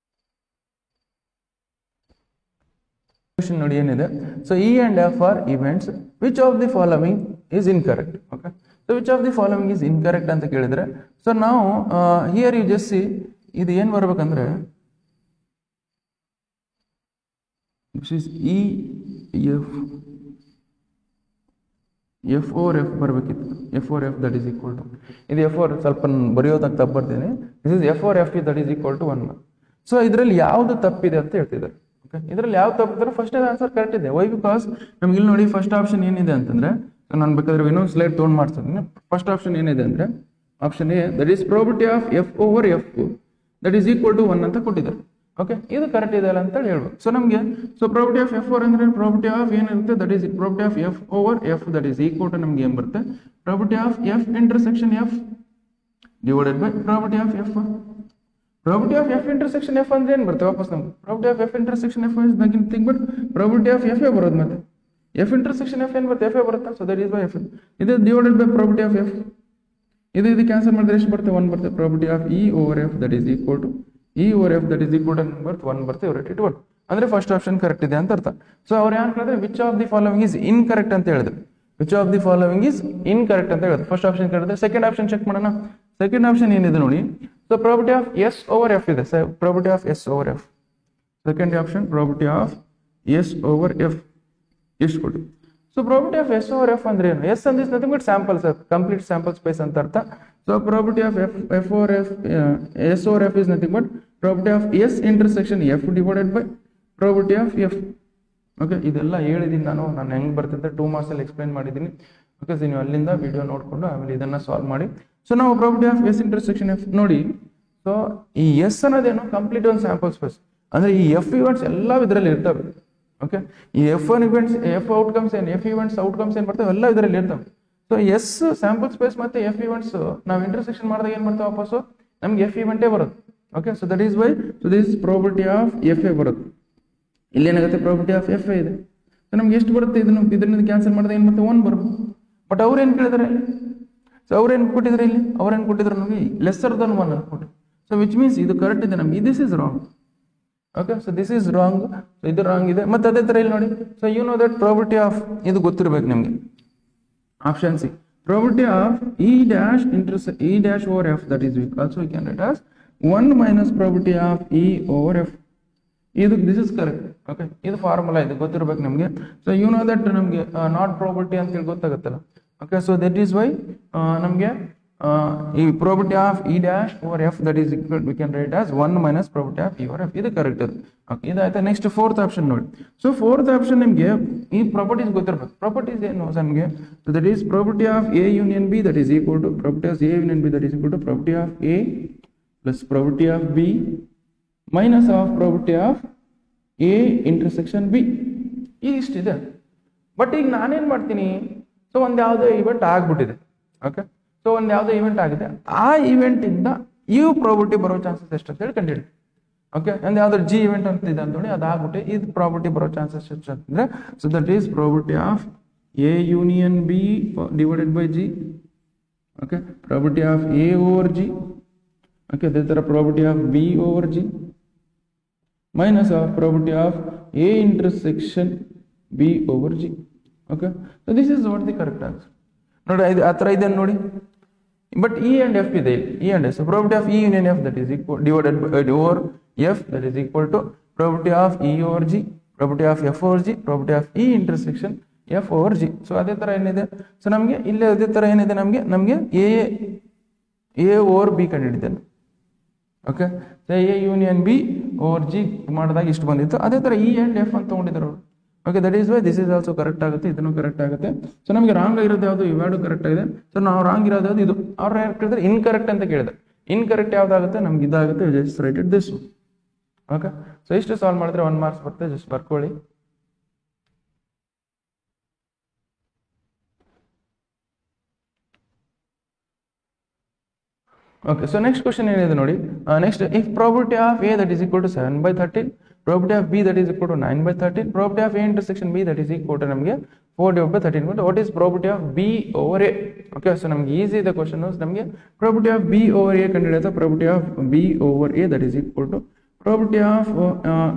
Question ನೋಡಿ ಏನಿದೆ. So E and F are events. Which of the following is incorrect? Okay. So which of the following is incorrect ಅಂತ ಕೇಳಿದ್ರೆ, so now here you just see ಇದು ಏನು ಬರಬೇಕಂದ್ರೆ this is E F over F ಬರಬೇಕಿತ್ತು. F over F that is equal to ಇದು F over ಸ್ವಲ್ಪ ಬರೆಯೋದಕ್ಕೆ ತಪ್ಪು ಬರ್ತೀನಿ. this is F over F that is equal to 1. So ಇದರಲ್ಲಿ ಯಾವುದು ತಪ್ಪಿದೆ ಅಂತ ಹೇಳ್ತಿದ್ದಾರೆ. ಓಕೆ, ಇದರಲ್ಲಿ ಯಾವ ತಪ್ಪಿದ್ರೆ ಫಸ್ಟ್ ಆನ್ಸರ್ ಕರೆಕ್ಟ್ ಇದೆ. ವೈ ಬಿಕಾಸ್ ನಮ್ಗೆ ಇಲ್ಲಿ ನೋಡಿ ಫಸ್ಟ್ ಆಪ್ಷನ್ ಏನಿದೆ ಅಂತಂದ್ರೆ, ನಾನು ಬೇಕಾದ್ರೆ ಇನ್ನೊಂದು ಸ್ಲೈಡ್ ತೊಗೊಂಡು ಮಾಡ್ತೀನಿ. ಫಸ್ಟ್ ಆಪ್ಷನ್ ಏನಿದೆ ಅಂದ್ರೆ option A that is probability of F over F that is equal to 1 ಅಂತ ಕೊಟ್ಟಿದ್ದಾರೆ. ಓಕೆ, ಇದು ಕರೆಕ್ಟ್ ಇದೆ ಅಲ್ಲ ಅಂತ ಹೇಳ್ಬೇಕು. ಸೊ ನಮಗೆ so probability of F over ಅಂದ್ರೆ ಪ್ರಾಬಬಿಲಿಟಿ ಆಫ್ ಏನಿರುತ್ತೆ that is probability of F over F that is equal to ನಮ್ಗೆ ಏನು ಬರುತ್ತೆ probability of F intersection F divided by probability of F. Probability of F intersection F ಅಂದ್ರೆ ಏನು ಬರುತ್ತೆ ವಾಪಸ್ ನಮ್ಗೆ probability of F intersection F is nothing thing but probability of F ಬರೋದು. ಮತ್ತೆ F ಇಂಟರ್ಸೆಕ್ಷನ್ F ಏನು ಬರುತ್ತೆ F ಬರುತ್ತೆ. So that is by F. ಇದು divided by probability of F. ಇದು ಕ್ಯಾನ್ಸಲ್ ಮಾಡಿದ್ರೆ ಎಷ್ಟು ಬರುತ್ತೆ 1 ಬರುತ್ತೆ. Probability of E over F that is equal to E over F that is equal to 1 ಬರುತ್ತೆ. ಇವ್ರು 1 ಅಂದ್ರೆ ಫಸ್ಟ್ ಆಪ್ಷನ್ ಕರೆಕ್ಟ್ ಇದೆ ಅಂತ ಅರ್ಥ. ಸೊ ಅವ್ರು ಏನು ಹೇಳಿದ್ರೆ which of the following is incorrect ಅಂತ ಹೇಳಿದ್ರು. Which of the following is incorrect ಅಂತ ಹೇಳಿದ್ರು. ಫಸ್ಟ್ ಆಪ್ಷನ್ ಕೇಳಿದ್ರೆ ಸೆಕೆಂಡ್ ಆಪ್ಷನ್ ಚೆಕ್ ಮಾಡೋಣ. ಸೆಕೆಂಡ್ ಆಪ್ಷನ್ ಏನಿದೆ ನೋಡಿ. So probability of S over F ಇದೆ. Probability of S over F second option probability of S over F ಎಷ್ಟು ಕೊಡಿ. So probability of S over F ಅಂದ್ರೆ ಏನು. S ಅಂದ್ರೆ nothing but sample sir, complete sample space ಅಂತ ಅರ್ಥ. So probability of F over F S over F is nothing but probability of S intersection F divided by probability of F. Okay, ಇದೆಲ್ಲ ಹೇಳಿದ್ದೀನಿ ನಾನು ಹೆಂಗೆ ಬರ್ತಿದ್ದೆ 2 marks ಅಲ್ಲಿ ಎಕ್ಸ್ಪ್ಲೈನ್ ಮಾಡಿದ್ದೀನಿ. ಓಕೆ, ನೀವು ಅಲ್ಲಿಂದ ವಿಡಿಯೋ ನೋಡಿಕೊಂಡು ಆಮೇಲೆ ಇದನ್ನ ಸಾಲ್ವ್ ಮಾಡಿ. ಸೊ ನಾವು probability of S intersection F ನೋಡಿ. ಸೊ ಈ S ಅನ್ನೋದೇನು ಕಂಪ್ಲೀಟ್ ಒಂದು ಸ್ಯಾಂಪಲ್ ಸ್ಪೇಸ್ ಅಂದ್ರೆ ಈ F ಇವೆಂಟ್ಸ್ ಎಲ್ಲ ಇದರಲ್ಲಿ ಇರ್ತವೆ. ಓಕೆ, ಈ F1 ಇವೆಂಟ್ಸ್ F ಔಟ್ಕಮ್ಸ್ ಏನು F ಇವೆಂಟ್ಸ್ ಔಟ್ಕಮ್ಸ್ ಏನು ಬರ್ತವೆ ಎಲ್ಲ ಇದರಲ್ಲಿ ಇರ್ತವೆ. ಸೊ S ಸ್ಯಾಂಪಲ್ ಸ್ಪೇಸ್ ಮತ್ತೆ F ಇವೆಂಟ್ಸ್ ನಾವು ಇಂಟರ್ಸೆಕ್ಷನ್ ಮಾಡಿದಾಗ ಏನು ಮಾಡ್ತಾವೆ ವಾಪಸ್ಸು ನಮ್ಗೆ F ಇವೆಂಟೇ ಬರುತ್ತೆ. Okay, so that is why so this probability of F ಬರುತ್ತೆ. ಇಲ್ಲಿ ಏನಾಗುತ್ತೆ ಪ್ರಾಬಬಿಲಿಟಿ ಆಫ್ F ಇದೆ. ಸೊ ನಮ್ಗೆ ಎಷ್ಟು ಬರುತ್ತೆ ಇದನ್ನ ಕ್ಯಾನ್ಸಲ್ ಮಾಡಿದಾಗ ಏನು ಬರುತ್ತೆ 1 ಬರ್ಬೋದು. ಬಟ್ ಅವ್ರು ಏನು ಕೇಳಿದಾರೆ ಇಲ್ಲಿ. ಸೊ ಅವ್ರೇನು ಕೊಟ್ಟಿದ್ದಾರೆ ಇಲ್ಲಿ ಅವ್ರೇನು ಕೊಟ್ಟಿದ್ರು ನಮಗೆ ಲೆಸ್ಸರ್ ದನ್ 1 ಅನ್ಕೊಟ್ಟು. ಸೊ ವಿಚ್ ಮೀನ್ಸ್ ಇದು ಕರೆಕ್ಟ್ ಇದೆ ನಮ್ಗೆ. This is wrong. Okay, so this is wrong. So ಇದು ರಾಂಗ್ ಇದೆ. ಮತ್ತೆ ಅದೇ ತರ ಇಲ್ಲಿ ನೋಡಿ. So you know that probability of ಇದು ಗೊತ್ತಿರಬೇಕು ನಿಮಗೆ. Option C probability of E dash over F that is also we can write as 1 minus probability of E over F. ಇದು ದಿಸ್ ಇಸ್ ಕರೆಕ್ಟ್. ಓಕೆ, ಇದು ಫಾರ್ಮುಲಾ ಇದು ಗೊತ್ತಿರಬೇಕು ನಮಗೆ. ಸೊ ಯು ನೋ ದಟ್ ನಮಗೆ ನಾಟ್ ಪ್ರಾಬಬಿಲಿಟಿ ಅಂತ ಹೇಳಿ ಗೊತ್ತಾಗುತ್ತಲ್ಲ. Okay, so that is why ನಮಗೆ ಈ probability of E dash over F that is equal we can write as 1 minus probability of E over F. ಇದು ಕರೆಕ್ಟ್ ಇದೆ. ಓಕೆ, ಇದಾಯ್ತಾ. ನೆಕ್ಸ್ಟ್ ಫೋರ್ತ್ ಆಪ್ಷನ್ ನೋಡಿ. ಸೊ ಫೋರ್ತ್ ಆಪ್ಷನ್ ನಿಮಗೆ ಈ ಪ್ರಾಪರ್ಟೀಸ್ ಗೊತ್ತಿರಬೇಕು. ಪ್ರಾಪರ್ಟೀಸ್ ಏನು ನಮಗೆ. So that is probability of A union B that is equal to probability of A union B that is equal to probability of A plus probability of B minus of probability of A intersection B. ಇಷ್ಟಿದೆ. ಬಟ್ ಈಗ ನಾನೇನು ಮಾಡ್ತೀನಿ. ಸೊ ಒಂದು ಯಾವುದೋ ಇವೆಂಟ್ ಆಗ್ಬಿಟ್ಟಿದೆ. ಓಕೆ, ಸೊ ಒಂದು ಯಾವುದೋ ಇವೆಂಟ್ ಆಗಿದೆ. ಆ ಇವೆಂಟ್ ಇಂದ ಇವು ಪ್ರಾಬಬಿಲಿಟಿ ಬರೋ ಚಾನ್ಸಸ್ ಎಷ್ಟು ಅಂತ ಹೇಳಿ ಕಂಡುಹಿಡಿ. ಓಕೆ, ಒಂದು ಯಾವ್ದಾದ್ರು G ಇವೆಂಟ್ ಅಂತ ಇದೆ ಅಂತ ನೋಡಿ ಅದಾಗ್ಬಿಟ್ಟು ಇದು ಪ್ರಾಬಬಿಲಿಟಿ ಬರೋ ಚಾನ್ಸಸ್ ಎಷ್ಟು ಅಂತಂದ್ರೆ so that is probability of A union B divided by G. Okay, probability of A over G. Okay, ಅದೇ ತರ probability of B over G minus of probability of A intersection B over G. Okay, so this is what the correct answer. ನೋಡಿ ಆ ಥರ ಇದೆ ನೋಡಿ. ಬಟ್ ಇ ಅಂಡ್ ಎಫ್ ಇದೆ, E and F. Probability of E union F that is equal divided by over F that is equal to probability of E over G, probability of F over G, probability of E intersection F over G. So ಅದೇ ತರ ಏನಿದೆ, ಸೊ ನಮಗೆ ಇಲ್ಲೇ ಅದೇ ತರ ಏನಿದೆ, ನಮಗೆ ಎ ಓವರ್ ಬಿ ಕಂಡುಹಿಡಿದ್ದೇನೆ. Okay, A union B over G ಮಾಡಿದಾಗ ಇಷ್ಟು ಬಂದಿತ್ತು. ಅದೇ ತರ ಇ ಅಂಡ್ ಎಫ್ ಅಂತ ತಗೊಂಡಿದ್ದಾರೆ ಅವರು. Okay, that is why this is also correct ಆಗುತ್ತೆ, ಇದನ್ನು ಕರೆಕ್ಟ್ ಆಗುತ್ತೆ. ಸೊ ನಮಗೆ ರಾಂಗ್ ಆಗಿರೋದು ಯಾವುದು, ಇವೆರಡು ಕರೆಕ್ಟ್ ಆಗಿದೆ. ಸೊ ನಾವು ರಾಂಗ್ ಇರೋದು ಯಾವುದು, ಇದು. ಅವ್ರು ಏನು ಕೇಳಿದ್ರೆ ಇನ್ಕರೆಕ್ಟ್ ಅಂತ ಕೇಳಿದ್ರೆ, ಇನ್ಕರೆಕ್ಟ್ ಯಾವ್ದಾಗುತ್ತೆ, ನಮ್ಗೆ ಇದಾಗುತ್ತೆ. Just right it this. Okay, so ಇಷ್ಟು ಸಾಲ್ವ್ ಮಾಡಿದ್ರೆ 1 ಮಾರ್ಕ್ಸ್ ಬರುತ್ತೆ. ಜಸ್ಟ್ ಬರ್ಕೊಳ್ಳಿ. ಓಕೆ, ಸೊ ನೆಕ್ಸ್ಟ್ ಕ್ವಶನ್ ಏನಿದೆ ನೋಡಿ. Next, if probability of A that is equal to 7/13, probability of B that is equal to 9/13, probability of A intersection B that is equal to ನಮಗೆ 4/13. What is probability of B over A? Okay, so ನಮ್ಗೆ ಈಸಿ ಇದೆ ಕ್ವಶನ್. ನಮಗೆ probability of B over A ಕಂಡುಹಿಡಿಯುತ್ತೆ. Probability of B over A that is equal to probability of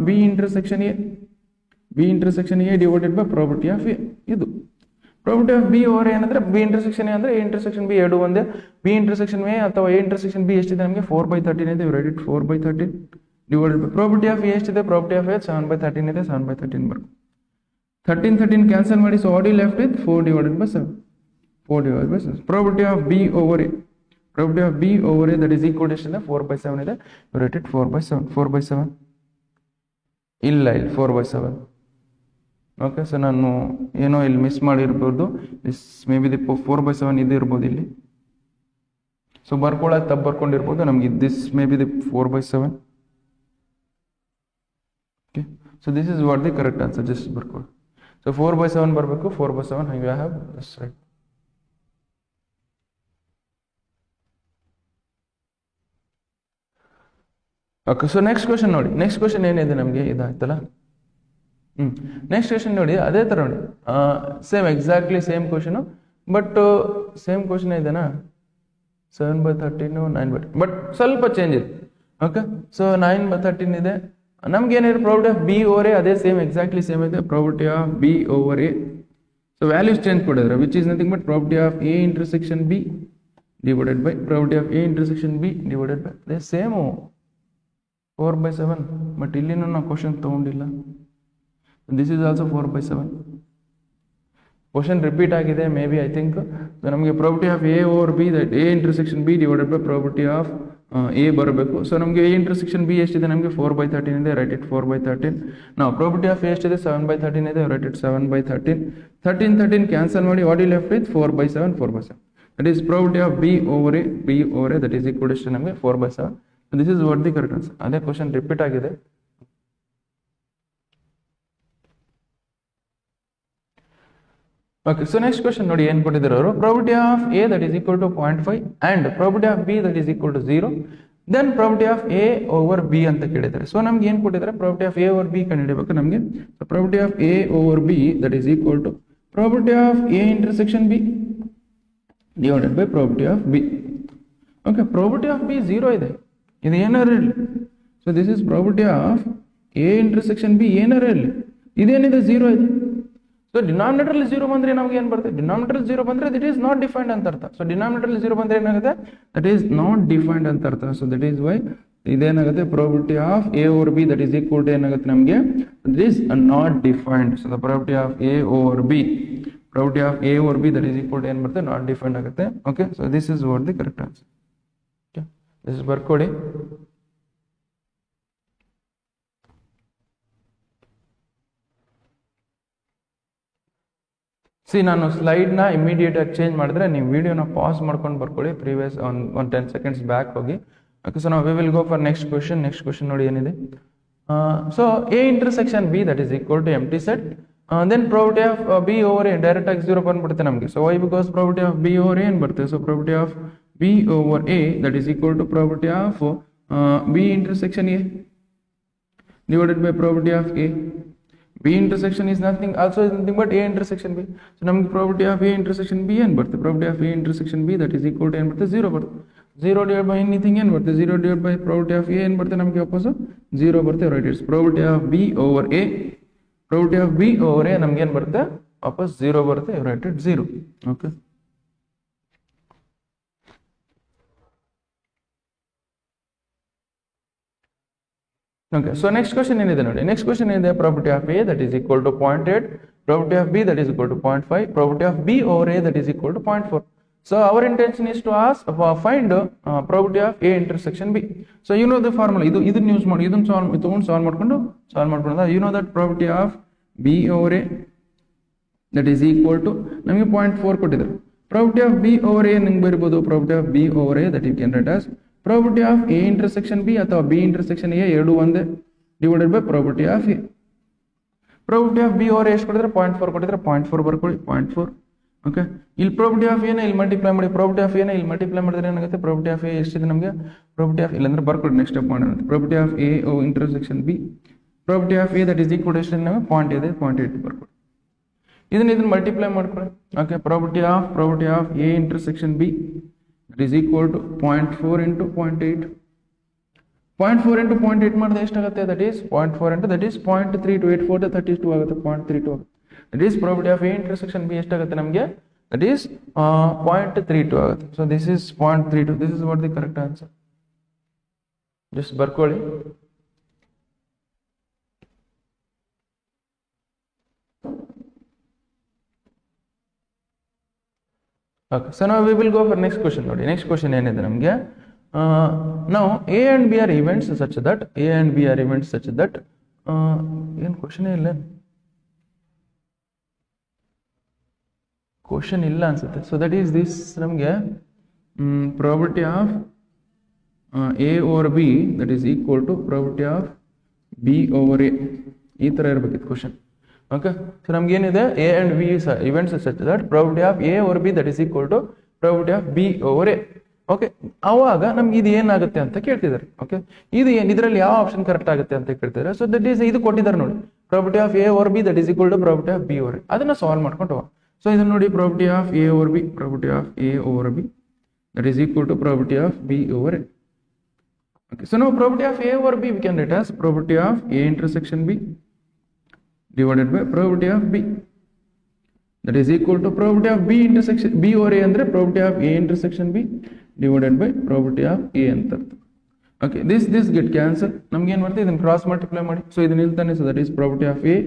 B intersection A divided by probability of A. ಇದು ಪ್ರಾಬಬಿಲಿಟಿ ಆಫ್ ಬಿ ಓವರ್ ಏನಂದ್ರೆ ಬಿ ಇಂಟರ್ಸೆಕ್ಷನ್ ಎ ಅಂದ್ರೆ ಎ ಇಂಟರ್ಸೆಕ್ಷನ್ ಬಿ ಎರಡು ಒಂದೇ. ಬಿ ಇಂಟರ್ಸೆಕ್ಷನ್ ಎ ಅಥವಾ ಎ ಇಂಟರ್ಸೆಕ್ಷನ್ ಬಿ ಎಷ್ಟಿದೆ, ನಮಗೆ 4/13 ಇದೆ. Write it 4/13 divided by probability of A ಎಷ್ಟಿದೆ, ಪ್ರಾಬಬಿಲಿಟಿ ಆಫ್ ಎ 7/13 ಇದೆ. 7/13 ಬರ್ಕು 13 ಕ್ಯಾನ್ಸಲ್ ಮಾಡಿ. ಸೊ ಆಡಿ left with 4 divided by 7. Probability of B over A, probability of B over A that is equal ಎಷ್ಟಿದೆ, 4/7 ಇದೆ. ರೈಟ್ ಇಟ್ 4/7 ಇಲ್ಲ, ಇಲ್ಲಿ 4/7. ಓಕೆ, ಸೊ ನಾನು ಏನೋ ಇಲ್ಲಿ ಮಿಸ್ ಮಾಡಿರ್ಬೋದು. ಮೇ ಬಿ 4/7 ಇದು ಇರ್ಬೋದು ಇಲ್ಲಿ. ಸೊ ಬರ್ಕೊಳ್ಳೋದು ತಪ್ಪು ಬರ್ಕೊಂಡಿರ್ಬೋದು. ನಮ್ಗೆ this may be 4/7. Okay, so this is what the correct answer. Just ಬರ್ಕೊಳ್ಳಿ. ಸೊ 4/7 ಬರಬೇಕು. 4/7 you have this right. Okay, so next question ನೋಡಿ. ನೆಕ್ಸ್ಟ್ ಕ್ವಶನ್ ಏನಿದೆ ನಮಗೆ, ಇದಾಯ್ತಲ್ಲ. ನೆಕ್ಸ್ಟ್ ಕ್ವಶನ್ ನೋಡಿ, ಅದೇ ತರ ನೋಡಿ, same exactly same question. But same question ಇದೆನಾ, 7/13 9/13, ಬಟ್ ಸ್ವಲ್ಪ ಚೇಂಜ್ ಇದೆ. ಓಕೆ, ಸೊ 9/13 ಇದೆ. ನಮ್ಗೆ ಏನಿದೆ, probability of B over A ಅದೇ ಸೇಮ್ ಎಕ್ಸಾಕ್ಟ್ಲಿ ಸೇಮ್ ಇದೆ. Probability of B over A, so values change ಕೊಡಿದ್ರೆ, which is nothing but probability of A intersection B divided by probability of A intersection B divided by ಅದೇ ಸೇಮು 4/7. ಬಟ್ ಇಲ್ಲಿನೂ ನಾವು ಕ್ವಶನ್ ತಗೊಂಡಿಲ್ಲ. This is also 4/7. Question repeat ಆಗಿದೆ ಮೇ ಬಿ, ಐ ಥಿಂಕ್. ನಮಗೆ probability of A over B that A intersection B divided by probability of A ಬರಬೇಕು. ಸೊ ನಮಗೆ ಎ ಇಂಟರ್ಸೆಕ್ಷನ್ ಬಿ ಎಷ್ಟಿದೆ, ನಮಗೆ 4/13 ಇದೆ. Write it 4/13. ನಾವು ಪ್ರಾಬಬಿಲಿಟಿ ಆಫ್ ಎ ಎಷ್ಟಿದೆ, 7/13 ಇದೆ. Write it 7/13. 13 ಕ್ಯಾನ್ಸಲ್ ಮಾಡಿ. What you left with 4/7. That is probability of B over A that is equal to ನಮಗೆ 4/7. This is what the correct answer. ಅದೇ ಕ್ವಶನ್ ರಿಪೀಟ್ ಆಗಿದೆ. ಓಕೆ, ಸೊ ನೆಕ್ಸ್ಟ್ ಕ್ವಶನ್ ನೋಡಿ, ಏನು ಕೊಟ್ಟಿದ್ದಾರೆ ಅವರು. Probability of A that is equal to 0.5 and probability of B that is equal to 0. Then probability of A over B ಅಂತ ಕೇಳಿದ್ದಾರೆ. ಸೊ ನಮ್ಗೆ ಏನು ಕೊಟ್ಟಿದ್ದಾರೆ, probability of A over B ಕಂಡುಹಿಡಿಯಬೇಕು ನಮಗೆ. Probability of A over B that is equal to probability of A intersection B divided by probability of B. Okay, probability of B 0 ಇದೆ. ಇದು ಏನಾರು ಇರಲಿ. So this is probability of A intersection B ಏನಾರು ಇರಲಿ. ಇದೇನಿದೆ, 0 ಇದೆ. ಸೊ ಡಿನಾಮಿನೇಟರ್ 0 ಬಂದ್ರೆ ನಮ್ಗೆ ಏನು ಬರುತ್ತೆ, ಡಿನಾಮಿನೇಟರ್ 0 ಬಂದ್ರೆ ದಿಟ್ ಈಸ್ ನಾಟ್ ಡಿಫೈನ್ಡ್ ಅಂತ ಅರ್ಥ. ಸೊ ಡಿನಾಮಿನೇಟರ್ 0 ಬಂದ್ರೆ ಏನಾಗುತ್ತೆ, ದಟ್ ಈಸ್ ನಾಟ್ ಡಿಫೈನ್ಡ್ ಅಂತ ಅರ್ಥ. ಸೊ ದಟ್ ಈಸ್ ವೈ ಇದೇನಾಗುತ್ತೆ, probability of A over B that is equal to ಏನಾಗುತ್ತೆ ನಮಗೆ, that is not defined. So the probability of A over B, probability of A over B that is equal to ಏನು ಬರುತ್ತೆ, ನಾಟ್ ಡಿಫೈನ್ಡ್ ಆಗುತ್ತೆ. Okay, so this is what the correct answer. This is ಬರ್ಕೊಡಿ. ನಾನು ಸ್ಲೈಡ್ನ ಇಮಿಡಿಯೇಟ್ ಆಗಿ ಚೇಂಜ್ ಮಾಡಿದ್ರೆ ನೀವು ವಿಡಿಯೋನ ಪಾಸ್ ಮಾಡ್ಕೊಂಡು ಬರ್ಕೊಳ್ಳಿ. ಪ್ರೀವಿಯಸ್ ಒಂದು 10 seconds ಬ್ಯಾಕ್ ಹೋಗಿ. ಓಕೆ, ಸೊ ನಾವು we will go for next question. Next question ನೋಡಿ ಏನಿದೆ. So A intersection B that is equal to empty set. Then probability of B over A direct ಆಗಿ 0 ಬಂದ್ಬಿಡುತ್ತೆ ನಮಗೆ. So why because probability of B over A ಏನು ಬರುತ್ತೆ. So probability of B over A that is equal to probability of B intersection A divided by probability of A. B intersection is nothing but A intersection B. So ನಮಗೆ probability of A intersection B ಏನು ಬರುತ್ತೆ, probability of A intersection B that is equal to ಏನು ಬರುತ್ತೆ, 0 ಬರುತ್ತೆ. 0 divided by anything ಏನು ಬರುತ್ತೆ, 0 divided by probability of A ಏನು ಬರುತ್ತೆ ನಮಗೆ ವಾಪಸ್ 0 ಬರುತ್ತೆ. Right, it's probability of B over A, probability of B over A ನಮಗೆ ಏನು ಬರುತ್ತೆ ವಾಪಸ್ 0 ಬರುತ್ತೆ. Write, it 0. Okay, okay, so next question ಏನಿದೆ ನೋಡಿ. ನೆಕ್ಸ್ಟ್ ಕ್ವಶನ್ ಏನಿದೆ, property of A that is equal to 0.8, property of B that is equal to 0.5, property of B over A that is equal to 0.4. So our intention is to find property of A intersection B. So you know the formula, ಇದನ್ನ ಯೂಸ್ ಮಾಡಿ, ಇದನ್ನ ತಗೊಂಡು ಸಾಲ್ವ್ ಮಾಡ್ಕೊಂಡು you know that property of B over A that is equal to ನಮಗೆ 0.4 ಕೊಟ್ಟಿದ್ರು. Property of B over A ನಿಮ್ಗೆ ಬರೀಬಹುದು, property of B over A that you can write as property of A intersection B ಅಥವಾ ಬಿ ಇಂಟರ್ಸೆಕ್ಷನ್ ಎ, ಎರಡು ಒಂದೇ, divided by property of A. Property of B over ಎಷ್ಟು ಕೊಟ್ಟಿದ್ರೆ 0.4 ಕೊಟ್ಟಿದ್ರೆ 0.4 ಬರ್ಕೊಳ್ಳಿ, 0.4. ಓಕೆ, ಇಲ್ಲಿ ಪ್ರಾಪರ್ಟಿ ಆಫ್ ಎನ ಇಲ್ಲಿ ಮಲ್ಟಿಪ್ಲೈ ಮಾಡಿ, ಪ್ರಾಪರ್ಟಿ ಆಫ್ ಎನ ಇಲ್ಲಿ ಮಲ್ಟಿಪ್ಲೈ ಮಾಡಿದ್ರೆ ಏನಾಗುತ್ತೆ, ಪ್ರಾಪರ್ಟಿ ಆಫ್ ಎ ಎಷ್ಟಿದೆ ನಮಗೆ, ಪ್ರಾಪರ್ಟಿ ಆಫ್ ಇಲ್ಲಾಂದ್ರೆ ಬರ್ಕೊಳ್ಳಿ ನೆಕ್ಸ್ಟ್ ಸ್ಟೆಪ್ ಮಾಡೋಣ. Property of A o intersection B, property of A that is equal to ಎಷ್ಟು ನಮಗೆ 0.8 ಬರ್ಕೊಳ್ಳಿ. ಇದನ್ನ ಮಲ್ಟಿಪ್ಲೈ ಮಾಡ್ಕೊಳ್ಳಿ. Okay, property of A intersection B that is equal to 0.4 into 0.8. 0.4 into 0.8 ಮಾಡಿದ್ರೆ ಎಷ್ಟಾಗುತ್ತೆ, that is 0.4 into that is 0.3284 32 ಆಗುತ್ತೆ, 0.32 ಆಗುತ್ತೆ. That is property of A intersection B ಎಷ್ಟಾಗುತ್ತೆ ನಮಗೆ, ದಟ್ ಈಸ್ 0.32 ಆಗುತ್ತೆ. So this is 0.32, this is what the correct answer. Just ಬರ್ಕೊಳ್ಳಿ. Okay, so now we will go for next question ನೋಡಿ. ನೆಕ್ಸ್ಟ್ ಕ್ವಶನ್ ಏನಿದೆ ನಮಗೆ, now A and B are events such that ಏನು ಕ್ವಶನ್ ಇಲ್ಲ, ಕ್ವಶನ್ ಇಲ್ಲ ಅನ್ಸುತ್ತೆ. ಸೊ ದಟ್ ಈಸ್ ದಿಸ್ ನಮಗೆ property of A over B that is equal to property of B over A, ಈ ತರ ಇರಬೇಕಿತ್ತು ಕ್ವಶನ್. ಓಕೆ, ಸೊ ನಮ್ಗೆ ಏನಿದೆ, A and B events such that property of A over B that is equal to property of B over A. Okay, ಅವಾಗ ನಮ್ಗೆ ಇದು ಏನಾಗುತ್ತೆ ಅಂತ ಕೇಳ್ತಿದ್ದಾರೆ. ಓಕೆ, ಇದು ಇದರಲ್ಲಿ ಯಾವ ಆಪ್ಷನ್ ಕರೆಕ್ಟ್ ಆಗುತ್ತೆ ಅಂತ ಕೇಳ್ತಿದ್ದಾರೆ. ಸೊ ದಟ್ ಈಸ್ ಇದು ಕೊಟ್ಟಿದ್ದಾರೆ ನೋಡಿ, property of A over B that is equal to property of B over A. ಅದನ್ನ ಸಾಲ್ವ್ ಮಾಡ್ಕೊಂಡು ಹೋಗೋಣ. ಸೊ ಇದನ್ನ ನೋಡಿ, property of A over B, property of A over B that is equal to property of B over A. Okay, so now property of A over B we can write as property of A intersection B divided by property of B that is equal to property of B intersection B over A andre property of A intersection B divided by property of A ಅಂತ. Okay, this get cancel. ನಮಗೆ ಏನು ಮಾಡ್ತೀವಿ, ಇದನ್ನ ಕ್ರಾಸ್ ಮಲ್ಟಿಪ್ಲೈ ಮಾಡಿ. ಸೊ ಇದನ್ನ ನಿಲ್ತಾನೆ, so that is property of A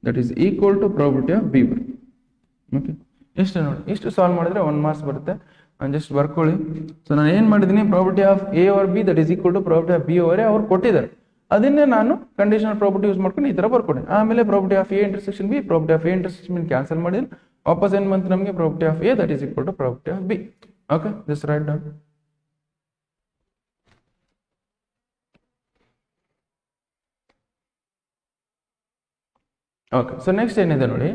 that is equal to property of B. Okay, ಇಷ್ಟು ನೋಡಿ, ಇಷ್ಟು ಸಾಲ್ವ್ ಮಾಡಿದ್ರೆ 1 ಮಾರ್ಕ್ಸ್ ಬರುತ್ತೆ. ಜಸ್ಟ್ ಬರ್ಕೊಳ್ಳಿ. ಸೊ ನಾನು ಏನು ಮಾಡಿದ್ದೀನಿ, property of A over B that is equal to property of B over A ಅವ್ರು ಕೊಟ್ಟಿದ್ದಾರೆ, ಅದನ್ನೇ ನಾನು ಕಂಡೀಷನಲ್ ಪ್ರಾಪರ್ಟಿ ಯೂಸ್ ಮಾಡ್ಕೊಂಡು ಈ ತರ ಬರ್ಕೊಡಿ. ಆಮೇಲೆ property of A intersection B, property of A intersection B cancel ಮಾಡಿದ್ರೆ ವಾಪಸ್ ಏನು ಬಂತು ನಮಗೆ, property of A that is equal to property of B. Okay, this write down. Okay, so next ಏನಿದೆ ನೋಡಿ.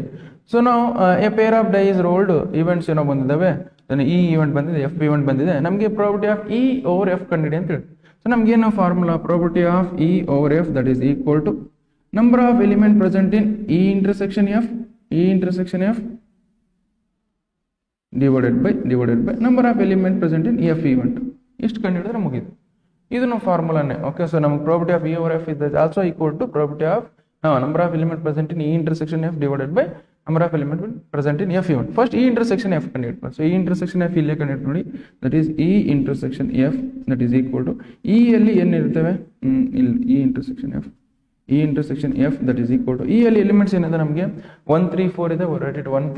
ಸೊ ನಾವು a pair of dice rolled events ಏನೋ ಬಂದಿದ್ದಾವೆ, ಇ ಇವೆಂಟ್ ಬಂದಿದೆ, ಎಫ್ ಇವೆಂಟ್ ಬಂದಿದೆ. ನಮಗೆ property of E over F ಕಂಡಿಡಿ ಅಂತ ಹೇಳಿ. ಸೊ ನಮ್ಗೆ ಏನು formula, property of E over F that is equal to number of element present in E intersection F divided by number of element present in F event. ಇಷ್ಟು ಕಂಡುಹಿಡಿದ್ರೆ ಮುಗಿದು, ಇದನ್ನು ಫಾರ್ಮುಲಾನೇ. ಓಕೆ, ಸೊ ನಮಗೆ property of E over F is also equal to property of number of element present in E intersection F divided by number of element present in F event. First E intersection F ಕಂಡುಹಿಡಿಯೋಣ. So E intersection F ಇಲ್ಲೇ ಕಂಡುಹಿಡಿದು ನೋಡಿ, that is E intersection F that is equal to E ಅಲ್ಲಿ ಏನು ಇರ್ತವೆ, ಇಲ್ಲಿ E intersection F that is equal to E ಅಲ್ಲಿ ಎಲಿಮೆಂಟ್ಸ್ ಏನಿದೆ ನಮಗೆ 1 3 4 ಇದೆ, write it 1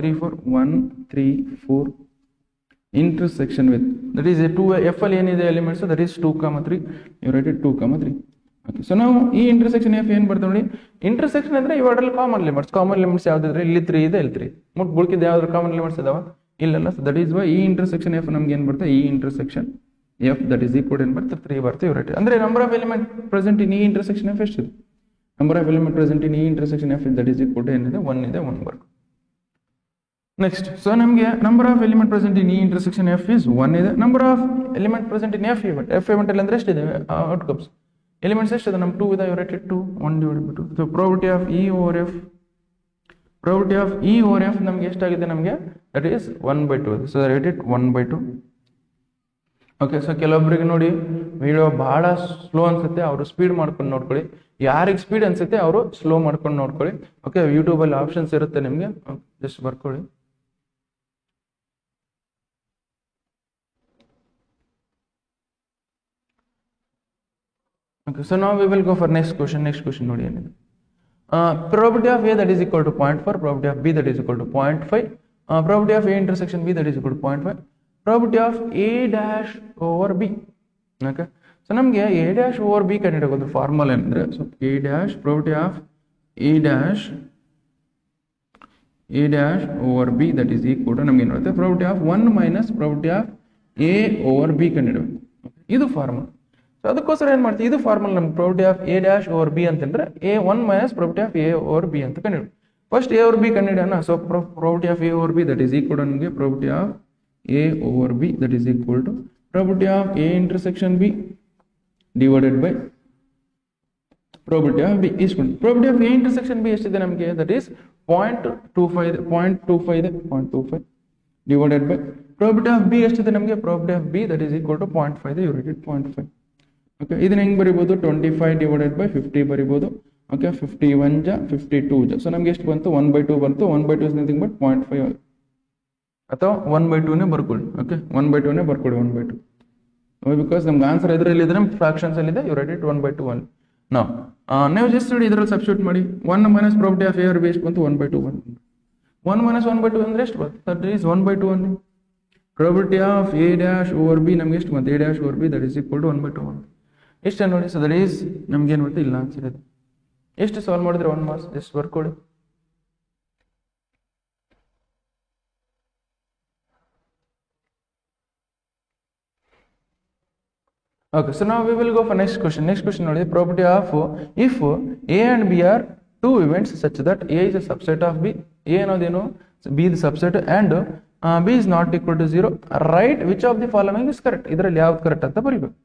3 4 intersection with that is 2 F ಅಲ್ಲಿ ಏನಿದೆ elements, that is 2, 3, you write it 2, 3. Okay, so ನಾವು ಈ ಇಂಟರ್ಸೆಕ್ಷನ್ ಎಫ್ ಏನು ಬರ್ತದೆ ನೋಡಿ, ಇಂಟರ್ಸೆಕ್ಷನ್ ಅಂದ್ರೆ ಇವೆರಡರಲ್ಲಿ ಕಾಮನ್ ಲಿಮಿಟ್ಸ್ ಯಾವ್ದಿದ್ರೆ ಇಲ್ಲಿ 3 ಇದೆ, ಇಲ್ಲಿ 3 ಮುಟ್ ಬುಳ್ಕಿದ್ದು ಯಾವ್ದ್ರ ಕಾಮನ್ ಲಿಮಿಟ್ಸ್ ಇದಾವ, ಇಲ್ಲೆಲ್ಲ. So that is why E intersection F ನಮ್ಗೆ ಏನು ಬರ್ತದೆ, E intersection F that is equal ಏನು ಬರ್ತದೆ 3 ಬರ್ತದೆ. ರೈಟ್, ಅಂದ್ರೆ number of element present in E intersection F ಎಷ್ಟಿದೆ, number of element present in E intersection F that is equal ಏನಿದೆ 1 ಇದೆ, 1 ಬರ್ಕು. ನೆಕ್ಸ್ಟ್, ಸೊ ನಮಗೆ number of element present in E intersection F is 1 ಇದೆ. Number of element present in F event ಅಲ್ಲಿ ಅಂದ್ರೆ ಎಷ್ಟಿದೆ ಔಟ್ಕಮ್ಸ್, ಎಲಿಮೆಂಟ್ಸ್ ಎಷ್ಟಿದೆ, ನಮ್ಮ 2 ಇದೆ, rated 2, 1 divided by 2. So property of E over F ನಮ್ಗೆ ಎಷ್ಟಾಗಿದೆ, ನಮಗೆ ದಟ್ ಈಸ್ 1/2 ಇದೆ. So rated 1/2. ಓಕೆ, ಸೊ ಕೆಲವೊಬ್ಬರಿಗೆ ನೋಡಿ ವಿಡಿಯೋ ಬಹಳ ಸ್ಲೋ ಅನ್ಸುತ್ತೆ, ಅವರು ಸ್ಪೀಡ್ ಮಾಡ್ಕೊಂಡು ನೋಡ್ಕೊಳ್ಳಿ. ಯಾರಿಗೆ ಸ್ಪೀಡ್ ಅನ್ಸುತ್ತೆ ಅವರು ಸ್ಲೋ ಮಾಡ್ಕೊಂಡು ನೋಡ್ಕೊಳ್ಳಿ. ಓಕೆ, ಯೂಟ್ಯೂಬಲ್ಲಿ ಆಪ್ಷನ್ಸ್ ಇರುತ್ತೆ ನಿಮಗೆ, ಜಸ್ಟ್ ಬರ್ಕೊಳ್ಳಿ. Okay, so now we will go for next question. Next question ನೋಡಿ ಏನಿದೆ. Probability of A that is equal to 0.4, probability of B that is equal to 0.5, probability of A intersection B that is equal to 0.5, probability of A dash over B. Okay, so ನಮಗೆ A dash over B ಕಂಡುಹಿಡಿಯೋದು ಫಾರ್ಮುಲಾ ಏನಂದ್ರೆ, so A dash probability of A dash over B that is equal to ನಮಗೆ ಏನು ಬರುತ್ತೆ, probability of 1 minus probability of A over B ಕಂಡುಹಿಡಿಯಬೇಕು. ಇದು ಫಾರ್ಮುಲಾ. ಸೊ ಅದಕ್ಕೋಸ್ಕರ ಏನು ಮಾಡ್ತೀವಿ, ಇದು ಫಾರ್ಮುಲಾ ನಮ್ಗೆ probability of A dash over B ಅಂತಂದ್ರೆ A1 minus probability of A over B ಅಂತ ಕಂಡುಹಿಡಿಯೋದು. ಫಸ್ಟ್ A over B ಕಂಡುಹಿಡಿಯೋಣ. So probability of A over B that is equal to ನಮಗೆ probability of A over B that is equal to probability of A intersection B divided by probability of B is equal to probability of A intersection B ಎಷ್ಟಿದೆ ನಮಗೆ, that is 0.25 divided by probability of B ಎಷ್ಟಿದೆ ನಮಗೆ, probability of B that is equal to 0.5 ಇದೆ, you write it 0.5. ಓಕೆ, ಇದನ್ನ ಹೆಂಗೆ ಬರಿಬೋದು, 25 divided by 50 ಬರಿಬೋದು. ಓಕೆ, 51 ಜ 52 ಜ, ಸೊ ನಮ್ಗೆ ಎಷ್ಟು ಬಂತು, 1/2 ಬಂತು. 1/2 ಇಸ್ ನಥಿಂಗ್ ಬಟ್ 0.5 ಅಥವಾ 1/2ನೇ ಬರ್ಕೊಳ್ಳಿ. ಓಕೆ, 1/2ನೇ ಬರ್ಕೊಳ್ಳಿ, 1/2 ಬಿಕಾಸ್ ನಮ್ಗೆ ಆನ್ಸರ್ ಇದರಲ್ಲಿ ಇದ್ರೆ ಫ್ರಾಕ್ಷನ್ಸ್ ಅಲ್ಲಿ ಇದೆ, ಯು ರೈಟ್ ಇಟ್ 1/2 ಒನ್. ನೀವು ಜಸ್ಟ್ ನೋಡಿ ಇದರಲ್ಲಿ ಸಬ್ಸ್ಟಿಟ್ಯೂಟ್ ಮಾಡಿ. 1 minus probability of A over B ಎಷ್ಟು ಬಂತು, 1/2 ಬಂತು. 1 minus 1/2 ಅಂದ್ರೆ ಎಷ್ಟು ಬಂತು, that is 1/2 one. probability of A dash over B ನಮ್ಗೆ ಎಷ್ಟು ಬಂತು, A dash over B that is equal to 1/2 ಇಷ್ಟ ನೋಡಿ. ಸೊ ದಟ್ ಈಸ್ ನಮ್ಗೆ ಏನು ಬರುತ್ತೆ, ಇಲ್ಲ ಆನ್ಸರ್ ಇದೆ. ಎಷ್ಟು ಸಾಲ್ವ್ ಮಾಡಿದ್ರೆ 1 ಮಾರ್ಕ್ಸ್, ಜಸ್ಟ್ ಬರ್ಕೊಳ್ಳಿ. Okay, so now we will go for next question. Next question ನೋಡಿ, property of if A and B are two events such that A is a subset of B, A ಅನ್ನೋದೇನು, B is subset and B is not equal to 0, write which of the following is correct. ಇದರಲ್ಲಿ ಯಾವ್ದು ಕರೆಕ್ಟ್ ಅಂತ ಬರೀಬೇಕು.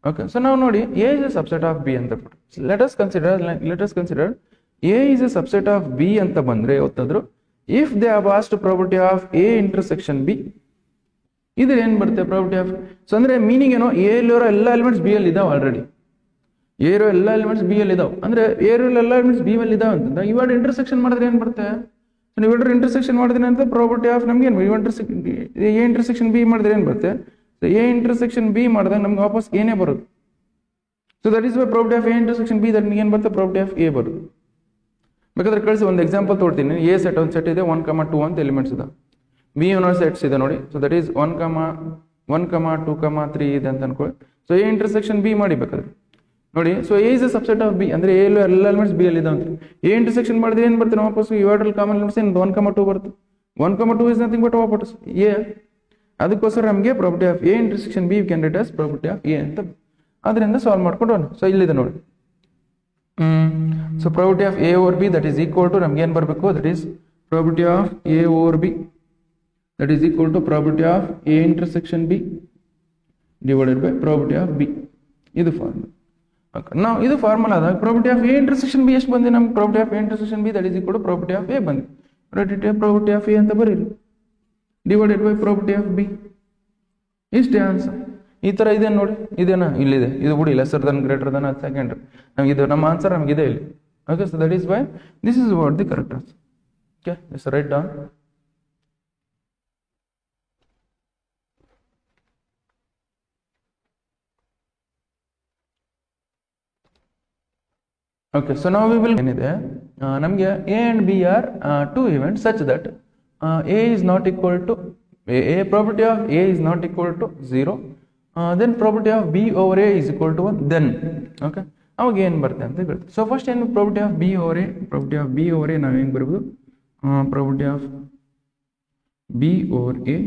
Okay, so now ನೋಡಿ, A is a subset of B ಅಂತ ಬಿಟ್ಟು, let us consider A is a subset of B ಅಂತ ಬಂದ್ರೆ ಯಾವತ್ತಾದ್ರು if they have asked probability of A intersection B, ಇದ್ರ ಏನ್ ಬರುತ್ತೆ, probability of, ಸೊ ಅಂದ್ರೆ ಮೀನಿಂಗ್ ಏನೋ, ಎ ಇರೋ ಎಲ್ಲ ಎಲಿಮೆಂಟ್ಸ್ ಬಿ ಅಲ್ಲಿ ಇದಾವೆ, ಆಲ್ರೆಡಿ ಎ ಇರೋ ಎಲ್ಲ ಎಲಿಮೆಂಟ್ಸ್ ಬಿ ಅಲ್ಲಿ ಇದಾವೆ, ಅಂದ್ರೆ ಎ ಇರೋ ಎಲ್ಲ ಎಲಿಮೆಂಟ್ಸ್ ಬಿ ಅಲ್ಲಿ ಇದಾವೆ ಅಂತಂದ್ರೆ ಇವಾಗ ಇಂಟರ್ಸೆಕ್ಷನ್ ಮಾಡಿದ್ರೆ ಏನ್ ಬರುತ್ತೆ, ನೀವು ಇಂಟರ್ಸೆಕ್ಷನ್ ಮಾಡಿದ್ರೆ ಅಂತ ಪ್ರಾಬಬಿಲಿಟಿ ಆಫ್ ನಮ್ಗೆ ಏನು, ಎ ಇಂಟರ್ಸೆಕ್ಷನ್ ಬಿ ಮಾಡಿದ್ರೆ ಏನ್ ಬರುತ್ತೆ, ಎ ಇಂಟರ್ಸೆಕ್ಷನ್ ಬಿ ಮಾಡಿದಾಗ ನಮ್ಗೆ ವಾಪಸ್ ಏನೇ ಬರುತ್ತೆ. So that is probability of A intersection B, that ಏನ್ ಬರುತ್ತೆ, ಪ್ರಾಬಬಿಲಿಟಿ ಆಫ್ ಎ ಬರುತ್ತೆ. ಬೇಕಾದ್ರೆ ಕಳಿಸಿ ಒಂದು ಎಕ್ಸಾಂಪಲ್ ತೋಡ್ತೀನಿ. ಎ ಸೆಟ್ ಒಂದು ಸೆಟ್ ಇದೆ, 1, 2 ಅಂತ ಎಲಿಮೆಂಟ್ಸ್ ಇದೆ. ಬಿ ಅನ್ನೋ ಸೆಟ್ಸ್ ಇದೆ ನೋಡಿ, ಸೊ ದಟ್ ಈಸ್ 1, 2, 3 ಇದೆ ಅಂತ ಅನ್ಕೊಳ್ಳಿ. ಸೊ ಎ ಇಂಟರ್ಸೆಕ್ಷನ್ ಬಿ ಮಾಡಿ ಬೇಕಾದ್ರೆ ನೋಡಿ. So A is a subset of B, ಅಂದ್ರೆ ಎ ಎಲ್ಲ ಎಲಿಮೆಂಟ್ಸ್ ಬಿ ಅಲ್ಲಿ ಇದೆ ಅಂತ. ಎ ಇಂಟರ್ಸೆಕ್ಷನ್ ಮಾಡಿದ್ರೆ ಏನ್ ಬರುತ್ತೆ, ವಾಪಸ್ ಇವೆರಡರಲ್ಲಿ ಕಾಮನ್ ಎಲಿಮೆಂಟ್ಸ್ ಏನು, 1, 2 ಬರುತ್ತೆ. 1, 2 ಇಸ್ ನಥಿಂಗ್ ಬಟ್ ವಾಪಸ್ ಎ. ಅದಕ್ಕೋಸ್ಕರ ನಮಗೆ probability of A intersection B can write as probability of A ಅಂತ, ಅದರಿಂದ ಸಾಲ್ವ್ ಮಾಡ್ಕೊಂಡು. ಸೊ ಇಲ್ಲಿದೆ ನೋಡಿ. So probability of A over B that is equal to ನಮ್ಗೆ ಏನ್ ಬರಬೇಕು, that is probability of A over B that is equal to probability of A intersection B divided by probability of B. ಇದು ಫಾರ್ಮುಲಾ. ಓಕೆ, ನಾವು ಇದು ಫಾರ್ಮುಲಾ ಆದಾಗ probability of A intersection B ಎಷ್ಟು ಬಂದಿದೆ ನಮ್ಗೆ, probability of A intersection B that is equal to probability of A ಬಂದಿದೆ. probability of A ಅಂತ ಬರೀರಿ, divided by probability of B. ಇಷ್ಟೇ ಆನ್ಸರ್. ಈ ತರ ಇದೆ ನೋಡಿ, ಇದೇನಾ, ಇಲ್ಲಿದೆ, ಇದು ಬಿಡಿ, lesser than greater than second, ನಮ್ಗೆ ಇದು ನಮ್ಮ ಆನ್ಸರ್ ನಮಗಿದೆ ಇಲ್ಲಿ. Okay, so that is why this is what the correct answer. Okay, just write down. Okay, so now we will ಏನಿದೆ, ನಮಗೆ A and B are two events such that A is not equal to probability of A is not equal to 0, then probability of B over A is equal to 1, then okay ಅವಾಗ ಏನು ಬರುತ್ತೆ ಅಂತ ಹೇಳ್ತೀವಿ. ಸೊ ಫಸ್ಟ್ ಏನು, probability of B over A, probability of B over A ನಾವು ಹೆಂಗೆ ಬರ್ಬೋದು, probability of B over A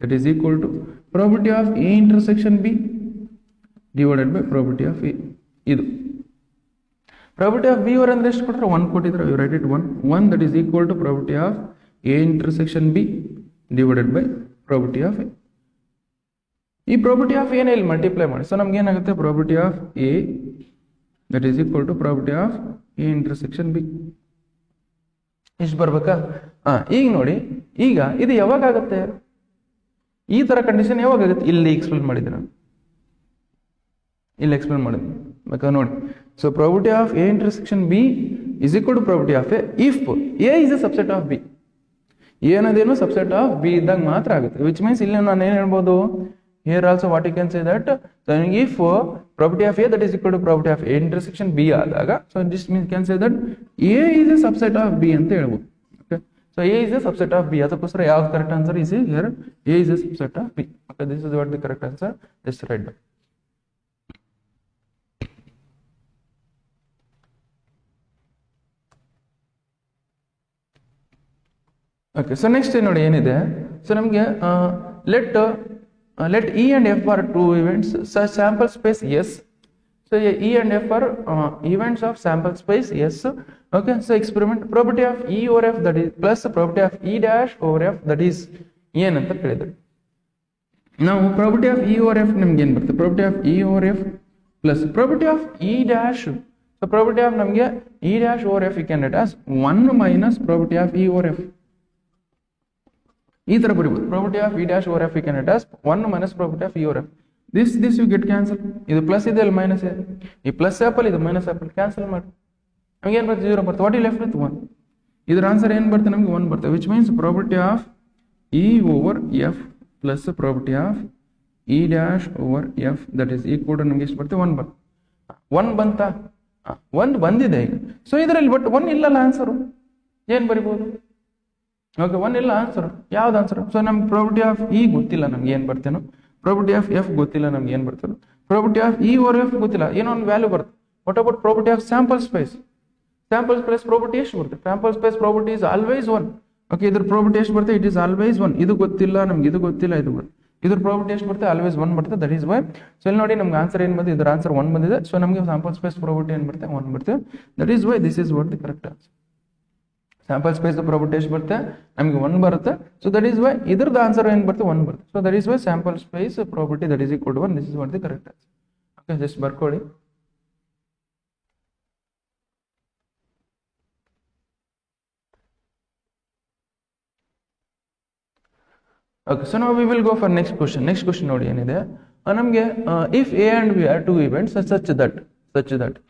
that is equal to probability of A intersection B divided by probability of A. ಇದು probability of B over ಅಂದ್ರೆ ಎಷ್ಟು ಕೊಟ್ಟರೆ 1 ಕೊಟ್ಟಿದ್ರೆ, you write it 1 that is equal to probability of A intersection B divided by probability of A. ಈ probability of A ನ ಇಲ್ಲಿ ಮಲ್ಟಿಪ್ಲೈ ಮಾಡಿ, ಸೊ ನಮ್ಗೆ ಏನಾಗುತ್ತೆ, probability of A that is equal to probability of A intersection B. ಇಷ್ಟು ಬರ್ಬೇಕಾ? ಈಗ ನೋಡಿ, ಈಗ ಇದು ಯಾವಾಗ ಆಗುತ್ತೆ, ಈ ತರ ಕಂಡೀಷನ್ ಯಾವಾಗ ಆಗುತ್ತೆ, ಇಲ್ಲಿ ಎಕ್ಸ್ಪ್ಲೇನ್ ಮಾಡಿದ್ದೆ ನಾನು, ಇಲ್ಲಿ ಎಕ್ಸ್ಪ್ಲೇನ್ ಮಾಡಿದ್ದೆ ಬೇಕಾದ್ರೆ ನೋಡಿ. So probability of A intersection B is equal to probability of A if A is a subset of B. A ಅನ್ನೋದೇನು ಸಬ್ಸೆಟ್ ಆಫ್ B ಇದ್ದಾಗ ಮಾತ್ರ ಆಗುತ್ತೆ. ವಿಚ್ ಮೀನ್ಸ್ ಇಲ್ಲಿ ನಾನು ಏನು ಹೇಳ್ಬೋದು, here also what you can say that, so if property of A that is equal to property of A intersection B ಆದಾಗ, so this means can say that A is a subset of B ಅಂತ ಹೇಳ್ಬೋದು. Okay, so A is a subset of B, ಅದಕ್ಕೋಸ್ಕರ ಯಾವ correct answer is here, A is a subset of B. Okay, this is what the correct answer. Just write down. Okay, so next ನೋಡಿ ಏನಿದೆ, so ನಮಗೆ let E and F are two events, such sample space S. So E and F are events of sample space S. Okay, so experiment property of E over F that is plus property of E dash over F that is ಏನಂತ ಕೇಳಿದ್ರು. ನಾವು property of E over F ನಮ್ಗೆ ಏನು ಬರುತ್ತೆ, property of E over F plus property of E dash. So property of ನಮಗೆ E dash over F you can write as 1 minus property of E over F. ಈ ತರ ಬರೀಬಹುದು, property of E dash over F you can write as 1 minus property of E over F. This you get cancel, ಇದು ಪ್ಲಸ್ ಇದೆ ಅಲ್ಲಿ ಮೈನಸ್ ಇದೆ, ಈ ಪ್ಲಸ್ ಆಪಲ್ ಇದು ಮೈನಸ್ ಆಪಲ್ ಕ್ಯಾನ್ಸಲ್ ಮಾಡಿ ನಮ್ಗೆ ಏನು ಬರ್ತದೆ 0 ಬರ್ತದೆ. ವಾಟ್ ಯು ಲೆಫ್ಟ್ ವಿತ್ 1, ಇದರ ಆನ್ಸರ್ ಏನು ಬರ್ತದೆ ನಮಗೆ 1 ಬರ್ತದೆ, which means property of E over F plus property of E dash over F that is equal to ನಮ್ಗೆ ಎಷ್ಟು ಬರ್ತದೆ 1 ಬರ್ತದೆ. 1 ಬಂತಾ, 1 ಬಂದಿದೆ ಈಗ. ಸೊ ಇದರಲ್ಲಿ ಬಟ್ 1 ಇಲ್ಲಲ್ಲ ಆನ್ಸರು, ಏನು ಬರಿಬೋದು? ಓಕೆ, 1 ಇಲ್ಲ ಆನ್ಸರ್, ಯಾವ್ದು ಆನ್ಸರ್? ಸೊ ನಮ್ಗೆ ಪ್ರಾಪರ್ಟಿ ಆಫ್ ಇ ಗೊತ್ತಿಲ್ಲ ನಮ್ಗೆ ಏನು ಬರ್ತೇನೋ, ಪ್ರಾಪರ್ಟಿ ಆಫ್ ಎಫ್ ಗೊತ್ತಿಲ್ಲ ನಮ್ಗೆ ಏನು ಬರ್ತೇನೋ, property of E over F ಗೊತ್ತಿಲ್ಲ, ಏನೋ ಒಂದು ವ್ಯಾಲ್ಯೂ ಬರುತ್ತೆ. What about property of sample space? Sample space property ಎಷ್ಟು ಬರುತ್ತೆ? Sample space property is always 1. Okay, ಇದ್ರ ಪ್ರಾಪರ್ಟಿ ಎಷ್ಟು ಬರುತ್ತೆ? It is always 1. ಇದು ಗೊತ್ತಿಲ್ಲ ನಮ್ಗೆ, ಇದು ಗೊತ್ತಿಲ್ಲ, ಇದು ಬರುತ್ತೆ. ಇದ್ರ ಪ್ರಾಪರ್ಟಿ ಎಷ್ಟು ಬರುತ್ತೆ? ಆಲ್ವೇಸ್ 1 ಬರುತ್ತೆ. That is why. ಸೊ ಇಲ್ಲಿ ನೋಡಿ ನಮ್ಗೆ ಆನ್ಸರ್ ಏನು ಬಂದಿದೆ, ಇದ್ರ ಆನ್ಸರ್ 1 ಬಂದಿದೆ. ಸೊ ನಮಗೆ ಸ್ಯಾಂಪಲ್ ಸ್ಪೇಸ್ ಪ್ರಾಪರ್ಟಿ ಏನು ಬರುತ್ತೆ? 1 ಬರುತ್ತೆ. That is why this is what the correct answer. Sample space property ಎಷ್ಟು ಬರುತ್ತೆ? ನಮಗೆ 1 ಬರುತ್ತೆ. ಸೊ ದಟ್ ಈಸ್ ವೈ ಇದ್ರದ್ದು ಆನ್ಸರ್ ಏನು ಬರುತ್ತೆ? 1 ಬರುತ್ತೆ. So that is why sample space property that is equal to 1. This is what the correct answer. Okay, just ಬರ್ಕೊಳ್ಳಿ. ಓಕೆ, ಸೊ ನಾವು we will go for next question. Next question ನೋಡಿ ಏನಿದೆ ನಮಗೆ, if A and B are two events such that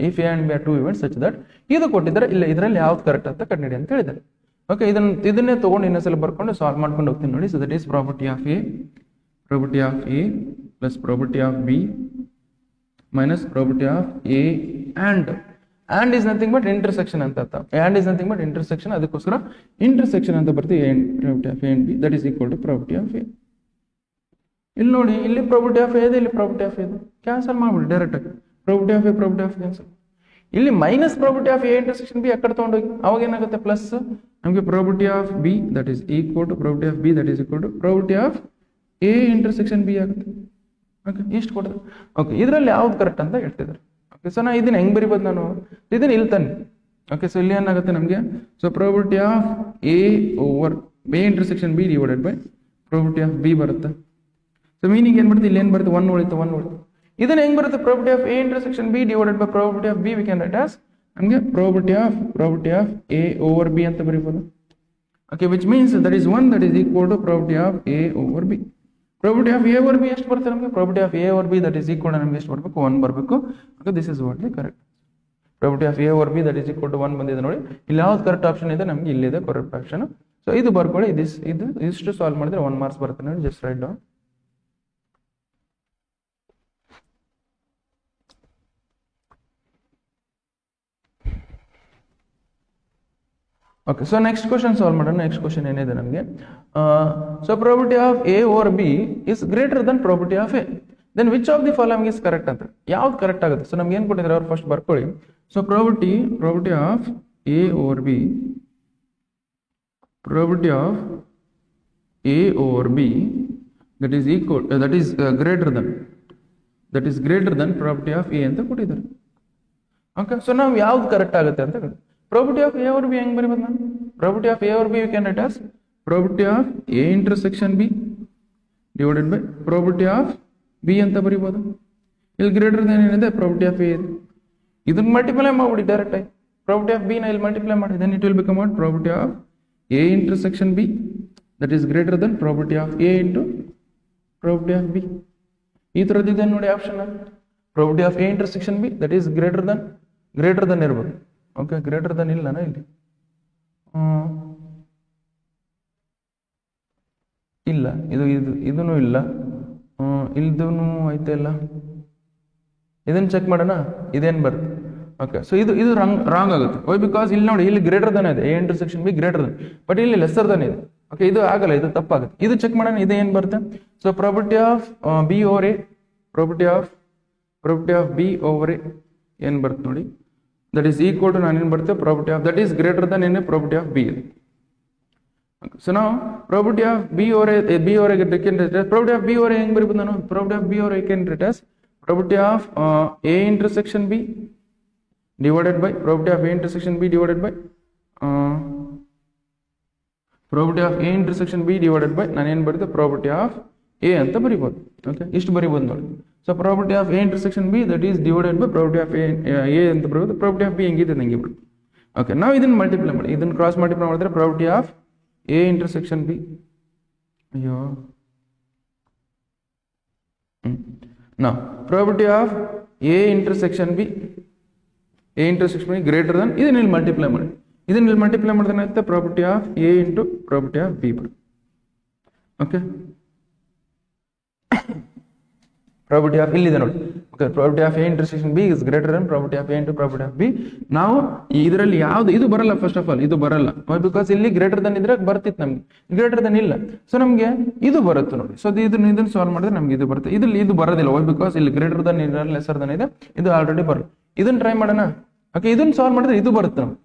if A and B are two events such that, ಇದು ಕೊಟ್ಟಿದ್ದಾರೆ, ಇಲ್ಲ ಇದರಲ್ಲಿ ಯಾವ್ದು ಕರೆಕ್ಟ್ ಅಂತ ಕಂಡುಹಿಡಿ ಅಂತ ಹೇಳಿದ್ದಾರೆ. ಓಕೆ, ಇದನ್ನೇ ತಗೊಂಡು ಇನ್ನೊಂದ್ಸಲ ಬರ್ಕೊಂಡು ಸಾಲ್ವ್ ಮಾಡ್ಕೊಂಡು ಹೋಗ್ತೀನಿ ನೋಡಿ. So that is property of A plus property of B minus property of A and is nothing but intersection ಅಂತ ಅರ್ಥ. and is nothing but intersection, ಅದಕ್ಕೋಸ್ಕರ intersection ಅಂತ ಬರ್ತೀವಿ. Property of A and B that is equal to property of A. ಇಲ್ಲಿ ನೋಡಿ, ಇಲ್ಲಿ ಪ್ರಾಪರ್ಟಿ ಆಫ್ ಎ ಇದೆ, ಇಲ್ಲಿ ಪ್ರಾಪರ್ಟಿ ಆಫ್ ಎ ಇದೆ, ಕ್ಯಾನ್ಸಲ್ ಮಾಡ್ಬಿಡಿ ಡೈರೆಕ್ಟ್ ಆಗಿ. Property of A cancel. ಇಲ್ಲಿ minus property of A intersection B ಆ ಕಡೆ ತಗೊಂಡೋಗಿ, ಅವಾಗ ಏನಾಗುತ್ತೆ? ಪ್ಲಸ್ ನಮಗೆ property of B that is equal to property of B that is equal to property of A intersection B ಆಗುತ್ತೆ. ಓಕೆ, ಇಷ್ಟು ಕೊಡ್ತಾರೆ. ಓಕೆ, ಇದರಲ್ಲಿ ಯಾವ್ದು ಕರೆಕ್ಟ್ ಅಂತ ಹೇಳ್ತಿದ್ದಾರೆ. ಓಕೆ, ಸೊ ನಾ ಇದನ್ನ ಹೆಂಗ್ ಬರಿಬೋದು? ನಾನು ಇದನ್ನ ಇಲ್ಲಿ ತಾನೆ. ಓಕೆ, ಸೊ ಇಲ್ಲಿ ಏನಾಗುತ್ತೆ ನಮಗೆ? So property of A over A intersection B divided by property of B ಬರುತ್ತೆ. ಸೊ ಮೀನಿಂಗ್ ಏನ್ ಬರುತ್ತೆ? ಇಲ್ಲಿ ಏನ್ ಬರುತ್ತೆ? 1 ಉಳಿತು. ಇದನ್ನ ಹೆಂಗ್ ಬರುತ್ತೆ? Property of A intersection B divided by property of B we can write as ನಮಗೆ property of A over B ಅಂತ ಬರೀಬಹುದು. Okay, which means that is 1 that is equal to property of A over B. Property of A over B ಎಷ್ಟು ಬರುತ್ತೆ ನಮಗೆ? Property of A over B that is equal ನಮಗೆ ಎಷ್ಟು ಬರಬೇಕು? 1 ಬರಬೇಕು. Okay, this is what the correct. Property of A over B that is equal to 1 ಬಂದಿದೆ ನೋಡಿ. ಇಲ್ಲಿ ಯಾವ್ದು ಕರೆಕ್ಟ್ ಆಪ್ಷನ್ ಇದೆ? ನಮಗೆ ಇಲ್ಲಿದೆ ಕರೆಕ್ಟ್ ಆಪ್ಷನ್. ಸೊ ಇದು ಬರ್ಕೊಳ್ಳಿ. ಇಷ್ಟು ಸಾಲ್ವ್ ಮಾಡಿದ್ರೆ 1 ಮಾರ್ಕ್ಸ್ ಬರುತ್ತೆ ನೋಡಿ. Just write down. Okay, so next question solve ಮಾಡೋಣ. ನೆಕ್ಸ್ಟ್ ಕ್ವಶನ್ ಏನಿದೆ ನಮಗೆ, so property of A over B is greater than property of A, then which of the following is correct ಅಂತ. ಯಾವ್ದು ಕರೆಕ್ಟ್ ಆಗುತ್ತೆ? ಸೊ ನಮ್ಗೆ ಏನು ಕೊಟ್ಟಿದ್ದಾರೆ ಅವ್ರು ಫಸ್ಟ್ ಬರ್ಕೊಳ್ಳಿ. So property of A over B that is equal that is greater than property of A ಅಂತ ಕೊಟ್ಟಿದ್ದಾರೆ. ಓಕೆ, ಸೊ ನಾವು ಯಾವ್ದು ಕರೆಕ್ಟ್ ಆಗುತ್ತೆ ಅಂತ ಹೇಳಿ. Property of A over B ಹೆಂಗ್ ಬರೀಬೋದು ನಾನು? Property of A over B you can write as property of A intersection B divided by property of B ಅಂತ ಬರೀಬೋದು. ಇಲ್ಲಿ ಗ್ರೇಟರ್ ದನ್ ಏನಿದೆ? ಪ್ರಾಪರ್ಟಿ ಆಫ್ ಎ ಇದೆ. ಇದನ್ನ ಮಲ್ಟಿಪ್ಲೈ ಮಾಡ್ಬಿಡಿ ಡೈರೆಕ್ಟ್ ಆಗಿ. ಪ್ರಾಪರ್ಟಿ ಆಫ್ ಬಿ ನ ಇಲ್ಲಿ ಮಲ್ಟಿಪ್ಲೈ ಮಾಡಿ, then it will become out property of A intersection B that is greater than property of A into property of B. ಈ ಥರದ್ದಿದೆ ನೋಡಿ option. Property of A intersection B that is greater than ಇರ್ಬೋದು. ಓಕೆ, ಗ್ರೇಟರ್ ದನ್ ಇಲ್ಲನಾ ಇಲ್ಲಿ? ಇಲ್ಲ, ಇದೂ ಇಲ್ಲ, ಇಲ್ದೂ ಐತೆ ಇಲ್ಲ, ಇದನ್ನ ಚೆಕ್ ಮಾಡೋಣ, ಇದೇನು ಬರುತ್ತೆ. ಓಕೆ, ಸೊ ಇದು ರಾಂಗ್ ಆಗುತ್ತೆ. ವೈ ಬಿಕಾಸ್ ಇಲ್ಲಿ ನೋಡಿ, ಇಲ್ಲಿ ಗ್ರೇಟರ್ ದನ್ ಇದೆ, A intersection B greater than, but ಇಲ್ಲಿ ಲೆಸ್ಸರ್ ದನ್ ಇದೆ. ಓಕೆ, ಇದು ಆಗಲ್ಲ, ಇದು ತಪ್ಪಾಗುತ್ತೆ. ಇದು ಚೆಕ್ ಮಾಡೋಣ, ಇದು ಏನು ಬರುತ್ತೆ. So property of B over A, property of B over A ಏನು ಬರುತ್ತೆ ನೋಡಿ, ದಟ್ ಈಸ್ ಈಕ್ವಲ್ ಟು ನಾನೇನು ಬರುತ್ತೆ, property of that is greater Dhan ಏನು, ಪ್ರಾಪರ್ಟಿ ಆಫ್ ಬಿ ಇದೆ. ಸೊ ನಾವು property of B over A, B over A property of B over A ಹೆಂಗೆ ಬರೀಬೋದು ನಾನು, property of B over A can write as property of A intersection B divided by property of A intersection B divided by property of A intersection B divided by ನಾನು ಏನು ಬರುತ್ತೆ, ಪ್ರಾಪರ್ಟಿ ಆಫ್ ಎ ಅಂತ ಬರಿಬೋದು. ಓಕೆ, ಇಷ್ಟು ಬರಿಬೋದು ನೋಡಿ. So property of A intersection B that is divided by property of A ಅಂತ ಬರೋದು. ಪ್ರಾಪರ್ಟಿ ಆಫ್ ಬಿ ಹೆಂಗಿದೆ ಹಂಗೆ ಬರುತ್ತೆ. ಓಕೆ, ನಾವು ಇದನ್ನು ಮಲ್ಟಿಪ್ಲೈ ಮಾಡಿ, ಇದನ್ನು ಕ್ರಾಸ್ ಮಲ್ಟಿಪ್ಲೈ ಮಾಡಿದ್ರೆ property of A intersection B, ಅಯ್ಯೋ ನಾವು property of A intersection B, A intersection B greater than, ಇದನ್ನ ಇಲ್ಲಿ ಮಲ್ಟಿಪ್ಲೈ ಮಾಡಿ, ಇದನ್ನ ಇಲ್ಲಿ ಮಲ್ಟಿಪ್ಲೈ ಮಾಡಿದ್ರೆ ಏನಾಗುತ್ತೆ, property of A into property of B ಬರುತ್ತೆ. ಓಕೆ, ಪ್ರಾಪರ್ಟಿ ಆಫ್ ಇಲ್ಲಿದೆ ನೋಡಿ. Okay, property of A intersection B is greater than property of A into property of B. ನಾವು ಇದರಲ್ಲಿ ಯಾವ್ದು ಇದು ಬರಲ್ಲ, ಫಸ್ಟ್ ಆಫ್ ಆಲ್ ಇದು ಬರಲ್ಲ, ಬಿಕಾಸ್ ಇಲ್ಲಿ ಗ್ರೇಟರ್ ದನ್ ಇದ್ರೆ ಬರ್ತಿತ್ತು, ನಮ್ಗೆ ಗ್ರೇಟರ್ ದನ್ ಇಲ್ಲ, ಸೊ ನಮಗೆ ಇದು ಬರುತ್ತೆ ನೋಡಿ. ಸೊ ಇದನ್ನ ಸಾಲ್ವ್ ಮಾಡಿದ್ರೆ ನಮ್ಗೆ ಇದು ಬರುತ್ತೆ, ಇದ್ರಲ್ಲಿ ಇದು ಬರೋದಿಲ್ಲ, ಬಿಕಾಸ್ ಇಲ್ಲಿ ಗ್ರೇಟರ್ ದನ್ ಇದೆ, ಲೆಸರ್ ದನ್ ಇದೆ, ಇದು ಆಲ್ರೆಡಿ ಬರಲ್ಲ. ಇದನ್ನ ಟ್ರೈ ಮಾಡೋಣ. ಓಕೆ, ಇದನ್ನ ಸಾಲ್ವ್ ಮಾಡಿದ್ರೆ ಇದು ಬರುತ್ತೆ, ನಮ್ಗೆ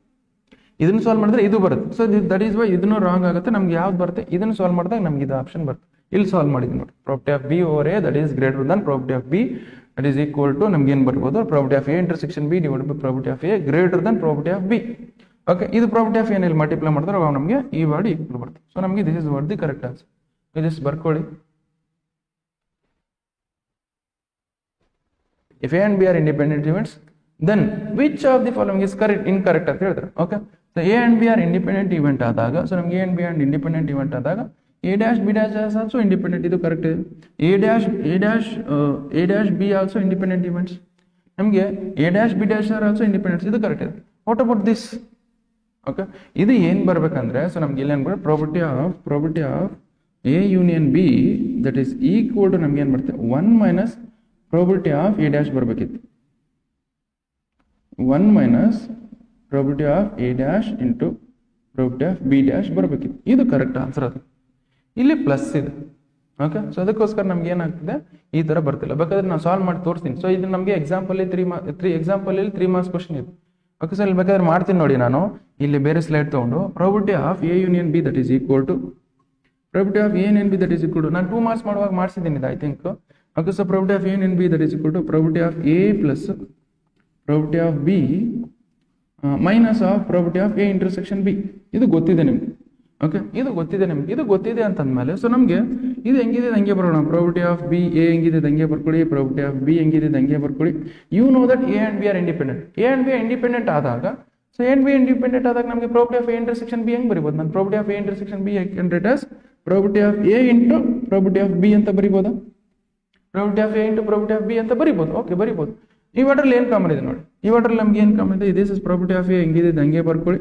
ಇದನ್ನ ಸಾಲ್ವ್ ಮಾಡಿದ್ರೆ ಇದು ಬರುತ್ತೆ. ಸೊ ದಟ್ ಈಸ್ ವೈ ಇದನ್ನು ರಾಂಗ್ ಆಗುತ್ತೆ. ನಮ್ಗೆ ಯಾವ್ದು ಬರುತ್ತೆ, ಇದನ್ನ ಸಾಲ್ವ್ ಮಾಡಿದಾಗ ನಮ್ಗೆ ಇದು ಆಪ್ಷನ್ ಬರುತ್ತೆ. ಇಲ್ಲಿ ಸಾಲ್ವ್ ಮಾಡಿದ್ವಿ ನೋಡಿ, property of B over A that is greater than property of B that is equal to ನಮ್ಗೆ ಏನು ಬರ್ಬೋದು, property of A intersection B divide by property of A greater than property of B. Okay, ಇದು ಪ್ರಾಪರ್ಟಿ ಆಫ್ ಏನಲ್ಲಿ ಮಲ್ಟಿಪ್ಲೈ ಮಾಡಿದ್ರೆ ಅವಾಗ ನಮಗೆ ಈ ವರ್ಡ್ ಈಕ್ವಲ್ ಬರುತ್ತೆ. ಸೊ ನಮಗೆ this is word the correct answer. ಇದಷ್ಟು ಬರ್ಕೊಳ್ಳಿ. If A and B are independent events, then which of the following is correct, incorrect ಅಂತ ಹೇಳ್ತಾರೆ. Okay, so A and B are independent event ಆದಾಗ, ಸೊ ನಮ್ಗೆ A and B are independent event ಆದಾಗ A dash B dash is also independent, ಇದು ಕರೆಕ್ಟ್ ಇದೆ. A dash B also independent events, ನಮಗೆ A dash B dash are also independent, ಇದು ಕರೆಕ್ಟ್ ಇದೆ. What about this? ಓಕೆ, ಇದು ಏನು ಬರ್ಬೇಕಂದ್ರೆ, ಸೊ ನಮ್ಗೆ ಇಲ್ಲಿ ಏನು ಬರುತ್ತೆ, property of A union B that is equal to ನಮ್ಗೆ ಏನು ಬರುತ್ತೆ, 1 minus property of A dash ಬರಬೇಕಿತ್ತು, 1 minus property of A dash into property of B dash ಬರಬೇಕಿತ್ತು. ಇದು ಕರೆಕ್ಟ್ ಆನ್ಸರ್. ಅದು ಇಲ್ಲಿ ಪ್ಲಸ್ ಇದೆ. ಓಕೆ, ಸೊ ಅದಕ್ಕೋಸ್ಕರ ನಮ್ಗೆ ಏನಾಗ್ತದೆ, ಈ ಥರ ಬರ್ತಿಲ್ಲ. ಬೇಕಾದ್ರೆ ನಾನು ಸಾಲ್ವ್ ಮಾಡಿ ತೋರಿಸ್ತೀನಿ. ಸೊ ಇದು ನಮಗೆ ಎಕ್ಸಾಂಪಲ್ 3 ಮಾರ್ಕ್ಸ್ ಕ್ವಶನ್ ಇದೆ. ಓಕೆ, ಸೊ ಇಲ್ಲಿ ಬೇಕಾದ್ರೆ ಮಾಡ್ತೀನಿ ನೋಡಿ, ನಾನು ಇಲ್ಲಿ ಬೇರೆ ಸ್ಲೈಡ್ ತೊಗೊಂಡು property of A union B that is equal to property of A union B that is equal to, ನಾನು 2 ಮಾರ್ಕ್ಸ್ ಮಾಡುವಾಗ ಮಾಡಿಸಿದ್ದೀನಿ ಇದು, I think. Okay, so property of A and B that is equal to property of A plus property of B minus of property of A intersection B. ಇದು ಗೊತ್ತಿದೆ ನಿಮ್ಗೆ. ಓಕೆ, ಇದು ಗೊತ್ತಿದೆ ಅಂತಂದ್ಮೇಲೆ ಸೊ ನಮಗೆ ಇದು ಹೆಂಗಿದೆ ಹಂಗೆ ಬರೋಣ. ಪ್ರಾಪರ್ಟಿ ಆಫ್ ಬಿ ಎ ಹೆಂಗಿದೆ ಹಂಗೆ ಬರ್ಕೊಳ್ಳಿ, ಪ್ರಾಪರ್ಟಿ ಆಫ್ ಬಿ ಹೆಂಗಿದೆ ಹಂಗೆ ಬರ್ಕೊಳ್ಳಿ. You know that A and B are independent. A and B independent ಆದಾಗ, so A and B independent ಆದಾಗ ನಮಗೆ property of A intersection B ಹೆಂಗೆ ಬರಿಬೋದು? ನಾನು property of A intersection B can write as property of A into property of B ಅಂತ ಬರಿಬೋದಾ? Property of A into property of B ಅಂತ ಬರಿಬೋದು. ಓಕೆ, ಬರಿಬೋದು. ಈ ವಾಟ್ರಲ್ಲಿ ಏನು ಕಾಮನ್ ಇದೆ ನೋಡಿ, ಈ ವಾಟ್ರಲ್ಲಿ ನಮ್ಗೆ ಏನು ಕಾಮನ್ ಇದೆ, this his property of A ಹೆಂಗಿದೆ ಹಂಗೆ ಬರ್ಕೊಳ್ಳಿ.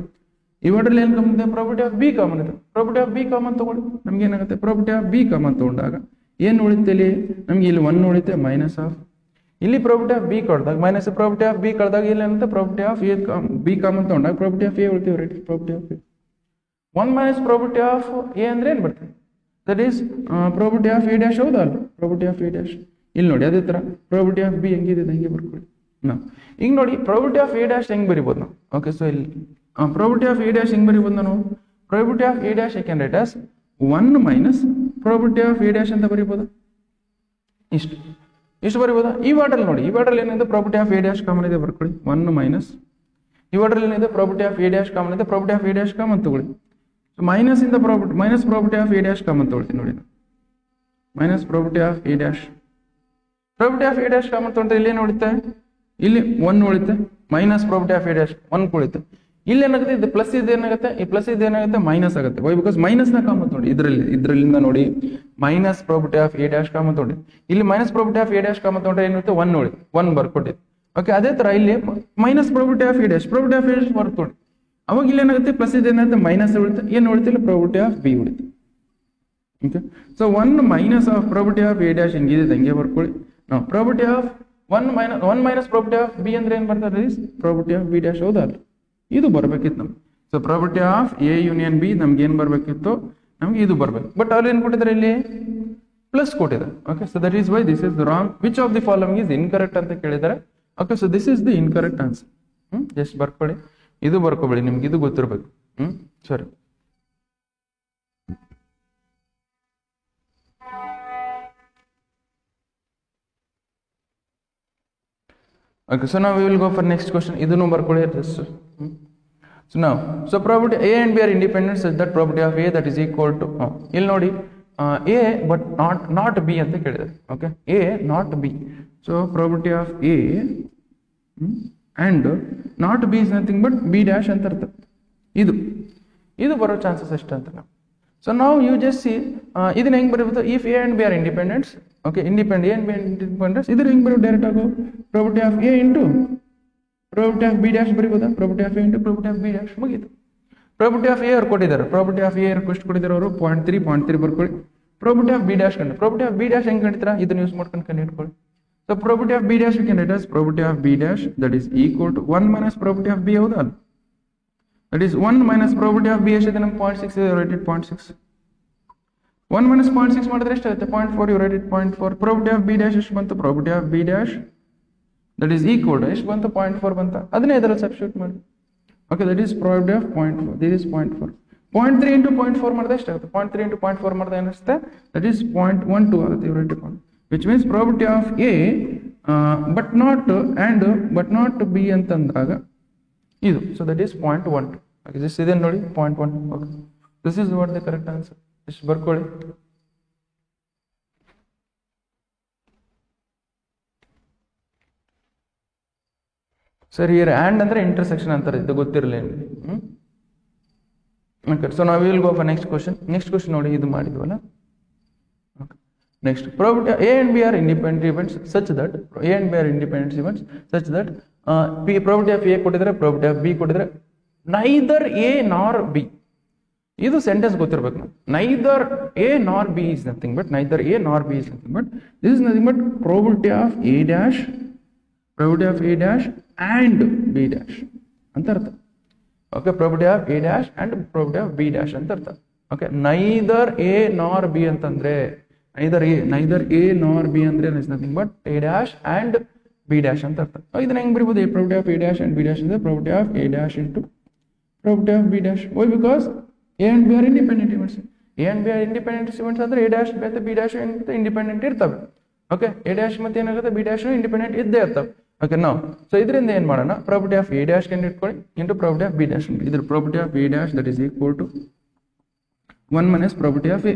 ಈ ವಾಟ್ರಲ್ಲಿ ಏನು ಕಾಮನ್ ಇದೆ, ಪ್ರಾಪರ್ಟಿ ಆಫ್ ಬಿ ಕಾಮನ್ ಇದೆ. ಪ್ರಾಪರ್ಟಿ ಆಫ್ ಬಿ ಕಾಮನ್ ತಗೊಳ್ಳಿ, ನಮ್ಗೆ ಏನಾಗುತ್ತೆ, ಪ್ರಾಪರ್ಟಿ ಆಫ್ ಬಿ ಕಾಮನ್ ತಗೊಂಡಾಗ ಏನು ಉಳಿತೆ ಇಲ್ಲಿ ನಮ್ಗೆ, ಇಲ್ಲಿ 1 ಉಳಿತೆ ಮೈನಸ್ ಆಫ್, ಇಲ್ಲಿ ಪ್ರಾಪರ್ಟಿ ಆಫ್ ಬಿ ಕಳೆದಾಗ ಮೈನಸ್ ಪ್ರಾಪರ್ಟಿ ಆಫ್ ಬಿ ಕಳೆದಾಗ ಇಲ್ಲಿ ಏನಂತ property of A B common ತಗೊಂಡಾಗ ಪ್ರಾಪರ್ಟಿ ಆಫ್ ಎ ಉಳಿತೀವಿ, right? Property of A 1 minus property of A ಅಂದ್ರೆ ಏನು ಬರ್ತದೆ, that is property of A dash. ಹೌದಾ? ಅಲ್ಲ, ಪ್ರಾಪರ್ಟಿ ಆಫ್ ಎ ಡ್ಯಾಶ್ ಇಲ್ಲಿ ನೋಡಿ. ಅದೇ ಥರ ಪ್ರಾಪರ್ಟಿ ಆಫ್ ಬಿ ಹೆಂಗಿದೆ ಹಂಗೆ ಬರ್ಕೊಳ್ಳಿ ನಾವು. ಈಗ ನೋಡಿ ಪ್ರಾಪರ್ಟಿ ಆಫ್ ಎ ಡ್ಯಾಶ್ ಹೆಂಗೆ ಬರಿಬೋದು ನಾವು? ಓಕೆ, ಸೊ ಇಲ್ಲಿ ಪ್ರಾಪರ್ಟಿ ಆಫ್ ಎ ಡ್ಯಾಶ್ ಹೆಂಗೆ ಬರಿಬೋದು ನಾನು? Property of A dash can write as 1 minus property of A dash ಅಂತ ಬರಿಬೋದಾ? ಇಷ್ಟು ಬರಿಬೋದಾ? ಈ ವಾಟಲ್ಲಿ ನೋಡಿ, ಈ ವಾಟರಲ್ಲಿ ಏನಿದೆ, property of A dash common ಇದೆ, ಬರ್ಕೊಳ್ಳಿ. 1 ಮೈನಸ್ ಈ ವಾಟರಲ್ಲಿ ಏನಿದೆ, property of A dash common ಇದೆ, property of A dash common ತಗೊಳ್ಳಿ. ಮೈನಸ್ ಇಂದ minus property of A dash common ತಗೊಳ್ತೀನಿ ನೋಡಿ, minus property of A dash. Property of A dash common ತಗೊಂಡ್ರೆ ಇಲ್ಲಿ ಏನು ಉಳಿತೆ, ಇಲ್ಲಿ 1 ಉಳಿತೆ, minus property of A dash 1 ಉಳಿತೆ. ಇಲ್ಲಿ ಏನಾಗುತ್ತೆ, ಇದು ಪ್ಲಸ್ ಇದು ಏನಾಗುತ್ತೆ, ಈ ಪ್ಲಸ್ ಇದು ಏನಾಗುತ್ತೆ, ಮೈನಸ್ ಆಗುತ್ತೆ. ವೈ? ಬಿಕಾಸ್ ಮೈನಸ್ ನ ಕಾಮನ್ ನೋಡಿ, ಇದರಲ್ಲಿಂದ ನೋಡಿ minus property of A dash common ತಗೊಂಡು, ಇಲ್ಲಿ minus property of A dash common ತಗೊಂಡ್ರೆ ಏನಿರುತ್ತೆ, 1 ಉಳಿತು, 1 ಬರ್ಕೊಟ್ಟಿದ್ದು. ಓಕೆ, ಅದೇ ತರ ಇಲ್ಲಿ minus property of A dash ಬರ್ಕೊಡಿ, ಅವಾಗ ಇಲ್ಲಿ ಏನಾಗುತ್ತೆ, ಪ್ಲಸ್ ಇದು ಏನಾಗುತ್ತೆ, ಮೈನಸ್ ಉಳಿತು, ಏನು ಉಳಿತಿಲ್ಲ, ಪ್ರಾಪರ್ಟಿ ಆಫ್ ಬಿ ಉಳಿತು. Okay so 1 minus of property of A dash ಹಿಂಗಿದೆ ಹಂಗೆ ಬರ್ಕೊಳ್ಳಿ ನಾವು property of 1 minus property of B ಅಂದ್ರೆ ಏನು ಬರ್ತದೆ ಪ್ರಾಪರ್ಟಿ ಆಫ್ ಬಿ ಡ್ಯಾಶ್ ಹೌದಾ ಇದು ಬರ್ಬೇಕಿತ್ತು ನಮ್ಗೆ so property of A union B ನಮ್ಗೆ ಏನು ಬರ್ಬೇಕಿತ್ತು ನಮ್ಗೆ ಇದು ಬರ್ಬೇಕು ಬಟ್ ಅವ್ರು ಏನು ಕೊಟ್ಟಿದ್ದಾರೆ ಇಲ್ಲಿ ಪ್ಲಸ್ ಕೊಟ್ಟಿದ್ದಾರೆ okay so that is why this is wrong which of the following is incorrect ಅಂತ ಕೇಳಿದ್ದಾರೆ okay so this is the incorrect answer just ಬರ್ಕೊಳ್ಳಿ ಇದು ಬರ್ಕೋಬೇಡಿ ನಿಮ್ಗೆ ಇದು ಗೊತ್ತಿರಬೇಕು ಸರಿ okay so now we will go for next question idunu barkoli just so now so property a and b are independent such that property of a that is equal to ಇಲ್ಲಿ ನೋಡಿ a but not b ಅಂತ ಕೇಳಿದ್ದಾರೆ okay a not b so property of a and not b is nothing but b dash ಅಂತ ಅರ್ಥ ಇದು ಬರೋ ಚಾನ್ಸಸ್ ಎಷ್ಟು ಅಂತ ನಾವು so now you just see ಇದನ್ನ ಹೆಂಗ್ ಬರೀಬಹುದು if a and b are independents okay independent a and b are independents ಇದನ್ನ ಹೆಂಗ್ ಬರೀಬಹುದು ಡೈರೆಕ್ಟ್ ಆಗೋ property of a into property of b dash ಬರೀಬಹುದಾ property of a into property of b dash ಮುಗಿತು property of a ಅವರು ಕೊಟ್ಟಿದ್ದಾರೆ property of a ಎಷ್ಟು ಕೊಟ್ಟಿದ್ದಾರೆ ಅವರು 0.3 ಬರ್ಕೊಳ್ಳಿ property of b dash ಕಂಡು property of b dash ಹೆಂಗ್ ಕಂಡಿದ್ದೀರಾ ಇದನ್ನ ಯೂಸ್ ಮಾಡ್ಕೊಂಡು ಕಂಡುಹಿಡ್ಕೊಳ್ಳಿ so property of b dash we can write as property of b dash that is equal to 1 minus property of b ಹೌದಾ that is 1 minus property of b ಎಷ್ಟಿದೆ ನಮ್ಗೆ 0.6 ಇದೆ write it 0.6 1 minus 0.6 ಮಾಡಿದ್ರೆ ಎಷ್ಟಾಗುತ್ತೆ 0.4 you write it 0.4 property of b dash ಎಷ್ಟು ಬಂತು property of b dash that is equal to ಎಷ್ಟು ಬಂತು 0.4 ಬಂತು ಅದನ್ನೇ ಇದರಲ್ಲಿ ಸಬ್ಸ್ಟಿಟ್ಯೂಟ್ ಮಾಡಿ okay that is property of 0.4 this is 0.4 0.3 into 0.4 ಮಾಡಿದ್ರೆ ಎಷ್ಟಾಗುತ್ತೆ 0.3 into 0.4 ಮಾಡಿದ್ರೆ ಏನಿಸುತ್ತೆ that is 0.12 ಆಗುತ್ತೆ you write it which means property of a but not b ಅಂತಂದಾಗ ಇದು so that is 0.12 okay just ಇದನ್ನ ನೋಡಿ 0.1 okay this is what the correct answer just ಬರ್ಕೊಳ್ಳಿ ಸರ್ here and ಅಂದ್ರೆ intersection ಅಂತಾರೆ ಇದು ಗೊತ್ತಿರಲಿ okay so now we will go for next question ನೋಡಿ ಇದು ಮಾಡಿದ್ವಲ್ಲ okay next property a and b are independent events such that property of a ಕೊಟ್ಟಿದ್ರೆ property of b ಕೊಟ್ಟಿದ್ರೆ neither a nor b ಇದು ಸೆಂಟೆನ್ಸ್ ಗೊತ್ತಿರಬೇಕು neither a nor b is nothing but this is nothing but probability of a dash and b dash ಅಂತ ಅರ್ಥ okay probability of a dash and probability of b dash ಅಂತ ಅರ್ಥ okay neither a nor b ಅಂತಂದ್ರೆ neither a nor b ಅಂದ್ರೆ is nothing but a dash and b dash ಅಂತ ಅರ್ಥ ಇದನ್ನ ಹೆಂಗ್ ಬರೀಬಹುದು probability of a dash and b dash ಅಂದ್ರೆ probability of a dash into probability of b dash why because a and b are independent events ಅಂದ್ರೆ a dash ಮತ್ತೆ b dash ಇಂಡಿಪೆಂಡೆಂಟ್ ಇರ್ತವೆ ಓಕೆ a dash ಮತ್ತೆ ಏನಾಗುತ್ತೆ b dash ಇಂಡಿಪೆಂಡೆಂಟ್ ಇದ್ದೇ ಇರ್ತವೆ ಓಕೆ ನಾವು ಸೊ ಇದರಿಂದ ಏನು ಮಾಡೋಣ ಪ್ರಾಪರ್ಟಿ ಆಫ್ a dash ಕಂಡು ಇಟ್ಕೊಳ್ಳಿ into property of b dash ಇದ್ರ property of a dash that is equal to 1 minus property of a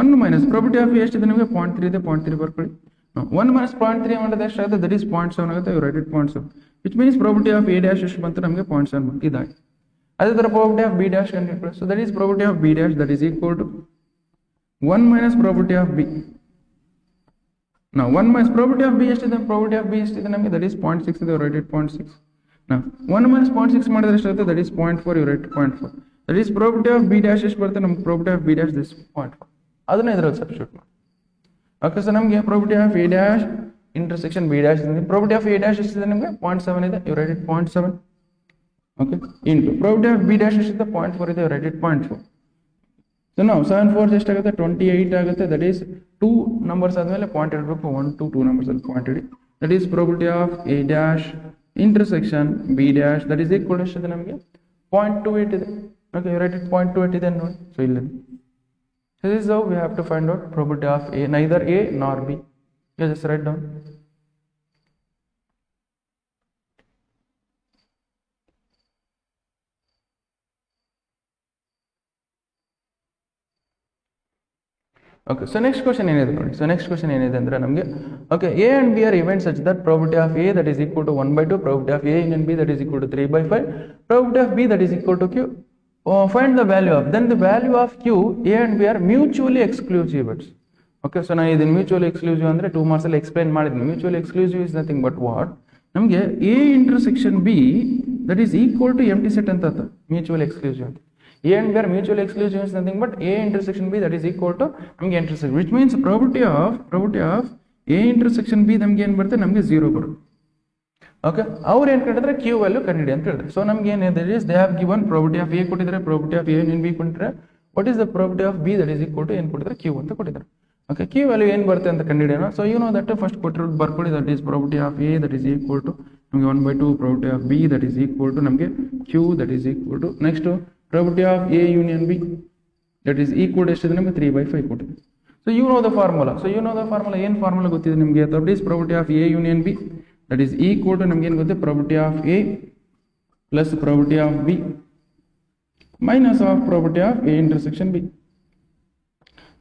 1 minus property of a ಎಷ್ಟಿದೆ ನಮಗೆ 0.3 ಇದೆ 0.3 ಬರ್ಕೊಳ್ಳಿ 1 ಮೈನಸ್ 0.3 ಮಾಡಿದ್ರೆ ಎಷ್ಟಾಗುತ್ತೆ ದಟ್ ಈಸ್ 0.7 ಆಗುತ್ತೆ you write it 0.7 which means property of a dash ಎಷ್ಟು ಬಂತು ನಮಗೆ 0.7 ಇದಾಗಿ ಅದೇ ತರ ಪ್ರಾಪರ್ಟಿ ಆಫ್ b dash ಕಂಡು ಇಟ್ಕೊಳ್ಳಿ so that is property of b dash that is equal to 1 minus property of b now 1 minus property of b ಎಷ್ಟಿದೆ property of b ಎಷ್ಟಿದೆ ನಮಗೆ that is 0.6 ಇದೆ write it 0.6 now 1 minus 0.6 ಮಾಡಿದ್ರೆ ಎಷ್ಟಾಗುತ್ತೆ that is 0.4 you write 0.4 that is property of b dash ಎಷ್ಟು ಬರುತ್ತೆ ನಮಗೆ property of b dash this 0.4 ಅದನ್ನ ಇದರಲ್ಲಿ ಸಬ್ಸ್ಟಿಟ್ಯೂಟ್ ಮಾಡಿ ಓಕೆ ಸೊ ನಮಗೆ property of a dash intersection b dash ಇದೆ property of a dash ಎಷ್ಟಿದೆ ನಮಗೆ 0.7 ಇದೆ you write it 0.7 okay into property of b dash ಎಷ್ಟಿದೆ 0.4 ಇದೆ you write it 0.4 so now 7 4 ಎಷ್ಟಾಗುತ್ತೆ 28 ಆಗುತ್ತೆ that is 2 numbers ಆದ್ಮೇಲೆ ಪಾಯಿಂಟ್ ಇಡಬೇಕು 1 to 2 numbers ಅಲ್ಲಿ point ED that is probability of a dash intersection b dash that is equal to ಎಷ್ಟಿದೆ ನಮಗೆ 0.28 ಇದೆ okay you write it 0.28 ಇದೆ ನೋಡಿ so ಇಲ್ಲಿ this is how we have to find out probability of a neither a nor b you just write down okay so next question ಏನಿದೆ ನೋಡಿ so next question ಏನಿದೆ ಅಂದ್ರೆ ನಮಗೆ okay a and b are events such that probability of a that is equal to 1/2 probability of a and b that is equal to 3/5 probability of b that is equal to q find the value of then the value of q a and b are mutually exclusive events okay so ನಾನು ಇದನ್ನ mutually exclusive ಅಂದ್ರೆ 2 marks ಅಲ್ಲಿ ಎಕ್ಸ್ಪ್ಲೈನ್ ಮಾಡಿದ್ದೀನಿ mutually exclusive is nothing but what ನಮಗೆ a intersection b that is equal to empty set ಅಂತ mutually exclusive ಅಂತ A and B are mutually exclusive is nothing but A intersection B that is equal to ನಮಗೆ intersection, which means probability of A intersection B ನಮಗೆ ಏನು ಬರುತ್ತೆ, ನಮಗೆ 0 ಬರುತ್ತೆ. ಓಕೆ, ಅವ್ರು ಏನು ಕೇಳಿದ್ರೆ Q ವ್ಯಾಲ್ಯೂ ಕಂಡುಹಿಡಿ ಅಂತ ಹೇಳಿದ್ರೆ. ಸೊ ನಮ್ಗೆ ಏನಿದೆ, they have given probability of A ಕೊಟ್ಟಿದ್ದಾರೆ, probability of A in B ಕೊಟ್ಟಿದ್ದಾರೆ. What is the probability of B that is equal to ಏನು ಕೊಟ್ಟಿದ್ದಾರೆ, Q ಅಂತ ಕೊಟ್ಟಿದ್ದಾರೆ. ಓಕೆ, Q ವ್ಯಾಲ್ಯೂ ಏನು ಬರುತ್ತೆ ಅಂತ ಕಂಡುಹಿಡಿಯೋಣ. So you know that first ಕೊಟ್ಟಿರೋದು ಬರ್ಕೊಳ್ಳಿ, that is probability of A that is equal to ನಮಗೆ 1/2 probability of B that is equal to ನಮಗೆ Q that is equal to next probability of A union B that is equal to ಎಷ್ಟಿದೆ ನಮಗೆ 3/5 ಕೊಟ್ಟಿದೆ. So you know the formula. ಏನು ಫಾರ್ಮುಲಾ ಗೊತ್ತಿದೆ ನಿಮಗೆ, that is probability of A union B that is equal to ನಮಗೆ ಏನು ಗೊತ್ತೆ, probability of A plus probability of B minus of probability of A intersection B.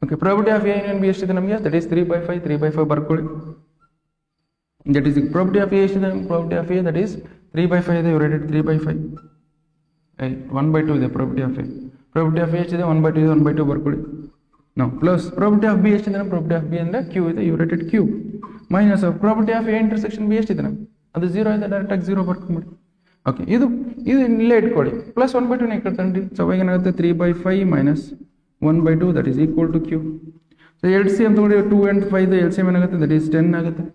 Okay, probability of A union B ಎಷ್ಟಿದೆ ನಮಗೆ, that is 3/5 ಬರ್ಕೊಳ್ಳಿ. that is probability of A ಎಷ್ಟಿದೆ, probability of A that is 3/5 ಇದೆ, you write it 3/5. 1/2 ಇದೆ probability of A. probability of A ಎಷ್ಟಿದೆ, 1/2 ಇದೆ, 1/2 ಬರ್ಕೊಳ್ಳಿ. ನಾವು ಪ್ಲಸ್ probability of B ಎಷ್ಟಿದೆ, probability of B ಅಂದ್ರೆ Q ಇದೆ, you write it Q minus of probability of A intersection B ಎಷ್ಟಿದೆ ನಮಗೆ, ಅದು 0 ಇದೆ, ಡೈರೆಕ್ಟ್ ಆಗಿ 0 ಬರ್ಕೊಂಬಿಡಿ. ಓಕೆ, ಇದು ಇಲ್ಲೇ ಇಟ್ಕೊಳ್ಳಿ, ಪ್ಲಸ್ 1/2 ನೇ ಇಟ್ಕೊಳ್ತಂಡಿ. ಸೊ ಅವಾಗ ಏನಾಗುತ್ತೆ, 3/5 minus 1/2 that is equal to Q. So LCM ತಗೊಳ್ಳಿ, 2 and 5 LCM ಏನಾಗುತ್ತೆ, that is 10 ಆಗುತ್ತೆ.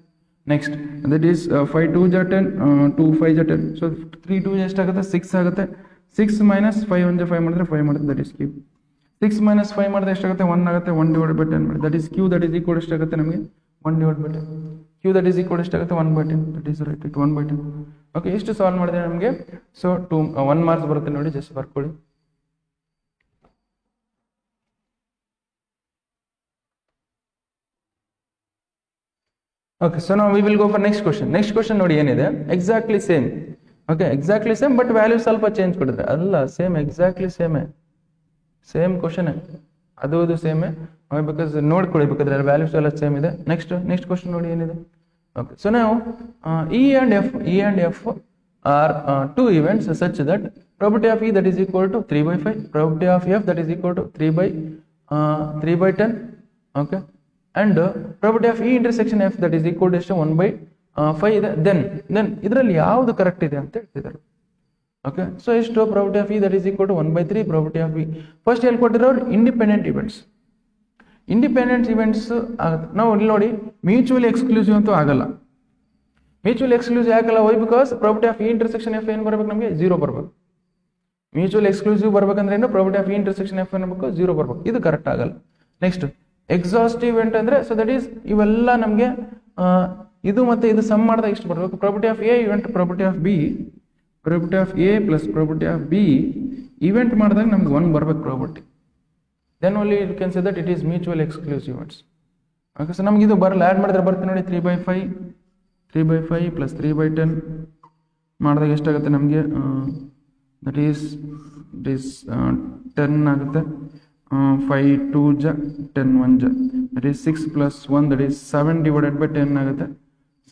ನೆಕ್ಸ್ಟ್ that is 5 2 ಜಾ 10, 2 5 ಜಾ 10. ಸೊ 3 2 ಎಷ್ಟಾಗುತ್ತೆ, 6 ಆಗುತ್ತೆ. 6 minus 5 1 5 ಮಾಡಿದ್ರೆ 5 ಮಾಡುತ್ತೆ, that is Q. 6 minus 5 ಮಾಡಿದ್ರೆ ಎಷ್ಟಾಗುತ್ತೆ, 1 ಆಗುತ್ತೆ. 1/10 ಮಾಡಿ, that is Q that is equal ಎಷ್ಟಾಗುತ್ತೆ ನಮಗೆ, 1/10. Q that is equal ಎಷ್ಟಾಗುತ್ತೆ, 1/10, that is right, 1/10. ಓಕೆ, ಎಷ್ಟು ಸಾಲ್ವ್ ಮಾಡಿದ್ರೆ ನಮಗೆ, ಸೊ 1 ಮಾರ್ಕ್ಸ್ ಬರುತ್ತೆ ನೋಡಿ, ಜಸ್ಟ್ ಬರ್ಕೊಳ್ಳಿ. Okay, so now we will go for next question. Next question ನೋಡಿ ಏನಿದೆ, exactly same. Okay, exactly same, but value ಸ್ವಲ್ಪ ಚೇಂಜ್ ಕೊಟ್ಟಿದ್ರೆ. ಅಲ್ಲ, ಸೇಮ್, ಎಕ್ಸಾಕ್ಟ್ಲಿ ಸೇಮ್ ಕ್ವಶನ್, ಅದು ಸೇಮೇ. ಬಿಕಾಸ್ ನೋಡ್ಕೊಳ್ಳಿ, ಬೇಕಾದ್ರೆ ವ್ಯಾಲ್ಯೂಸ್ ಎಲ್ಲ ಸೇಮ್ ಇದೆ. ನೆಕ್ಸ್ಟ್ ಕ್ವಶನ್ ನೋಡಿ ಏನಿದೆ. ಓಕೆ, ಸೊ ನಾವು E and F are two events such that probability of E that is equal to 3/5, probability of F that is equal to 3/10. Okay, and probability of E intersection F that is equal to 1/5 ಇದೆ. then ಇದರಲ್ಲಿ ಯಾವುದು ಕರೆಕ್ಟ್ ಇದೆ ಅಂತ ಹೇಳ್ತಿದ್ದಾರೆ. ಓಕೆ, ಸೊ ಎಷ್ಟು probability of E that is equal to 1/3 probability of B. First ಹೇಳ್ಕೊಟ್ಟಿರೋರು ಇಂಡಿಪೆಂಡೆಂಟ್ ಇವೆಂಟ್ಸ್ ಆಗುತ್ತೆ. ನಾವು ಇಲ್ಲಿ ನೋಡಿ, ಮ್ಯೂಚುವಲಿ ಎಕ್ಸ್ಕ್ಲೂಸಿವ್ ಅಂತೂ ಆಗಲ್ಲ. ಮ್ಯೂಚುವಲಿ ಎಕ್ಸ್ಕ್ಲೂಸಿವ್ ಆಗಲ್ಲ, why, because probability of E intersection F ಏನು ಬರಬೇಕು, ನಮಗೆ 0 ಬರಬೇಕು. ಮ್ಯೂಚುವಲಿ ಎಕ್ಸ್ಕ್ಲೂಸಿವ್ ಬರ್ಬೇಕಂದ್ರೆ ಏನು, probability of E intersection F ಏನಾಗಬೇಕು, 0 ಬರಬೇಕು. ಇದು ಕರೆಕ್ಟ್ ಆಗಲ್ಲ. ನೆಕ್ಸ್ಟ್ ಎಕ್ಸಾಸ್ಟಿವ್ ಇವೆಂಟ್ ಅಂದ್ರೆ, ಸೊ ದಟ್ ಈಸ್ ಇವೆಲ್ಲ ನಮಗೆ ಇದು ಮತ್ತೆ ಇದು ಸಮ್ ಮಾಡಿದಾಗ ಇಷ್ಟು ಬರಬೇಕು. probability of A event, probability of B, probability of A plus probability of B event ಮಾಡಿದಾಗ ನಮ್ಗೆ 1 ಬರಬೇಕು probability. then only you can say that it is mutually exclusive events. Okay, so ನಮ್ಗೆ ಇದು ಬರಲ್ಲ, ಆ್ಯಡ್ ಮಾಡಿದ್ರೆ ಬರುತ್ತೆ ನೋಡಿ, 3/5 plus 3/10 ಮಾಡಿದಾಗ ಎಷ್ಟಾಗುತ್ತೆ ನಮಗೆ, that is 10 ಆಗುತ್ತೆ. 5 2 ಜಾ 10 1 ಜಾ, that is 6 plus 1, that is 7/10 ಆಗುತ್ತೆ.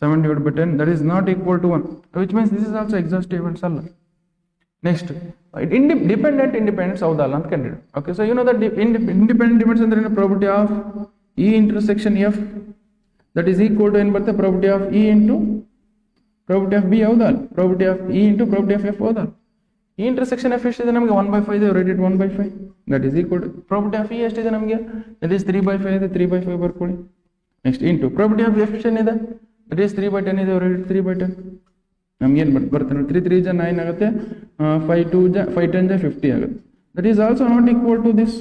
7/10 that is not equal to 1, which means this is also exhaustive events ಅಲ್ಲ. ನೆಕ್ಸ್ಟ್ ಡಿಪೆಂಡೆಂಟ್ಸ್ ಹೌದಲ್ಲ ಅಂತ ಕಂಡಿಡಿ. Okay, so you know that independent events ಅಂದ್ರೆ ಏನು, probability of E intersection F that is equal to ಏನು ಬರುತ್ತೆ, probability of E into probability of B ಹೌದಲ್ಲ, probability of E into probability of F ಹೌದಲ್ಲ. E intersection F ಎಷ್ಟಿದೆ ನಮಗೆ, 1/5 ಇದೆ, rated 1/5, that is equal to probability of E ಎಷ್ಟಿದೆ ನಮಗೆ, that is 3/5 ಇದೆ, 3/5 ಬರ್ಕೊಳ್ಳಿ. Next into probability of F ಏನಿದೆ, that is 3/10 ಇದೆ, rated 3/10. ನಮ್ಗೆ ಏನು ಬರುತ್ತೆ ನೋಡಿ, 3 3 ಜಾ 9 ಆಗುತ್ತೆ. 5 2 ಜಾ 5 10 ಜಾ 50 ಆಗುತ್ತೆ. that is also not equal to this,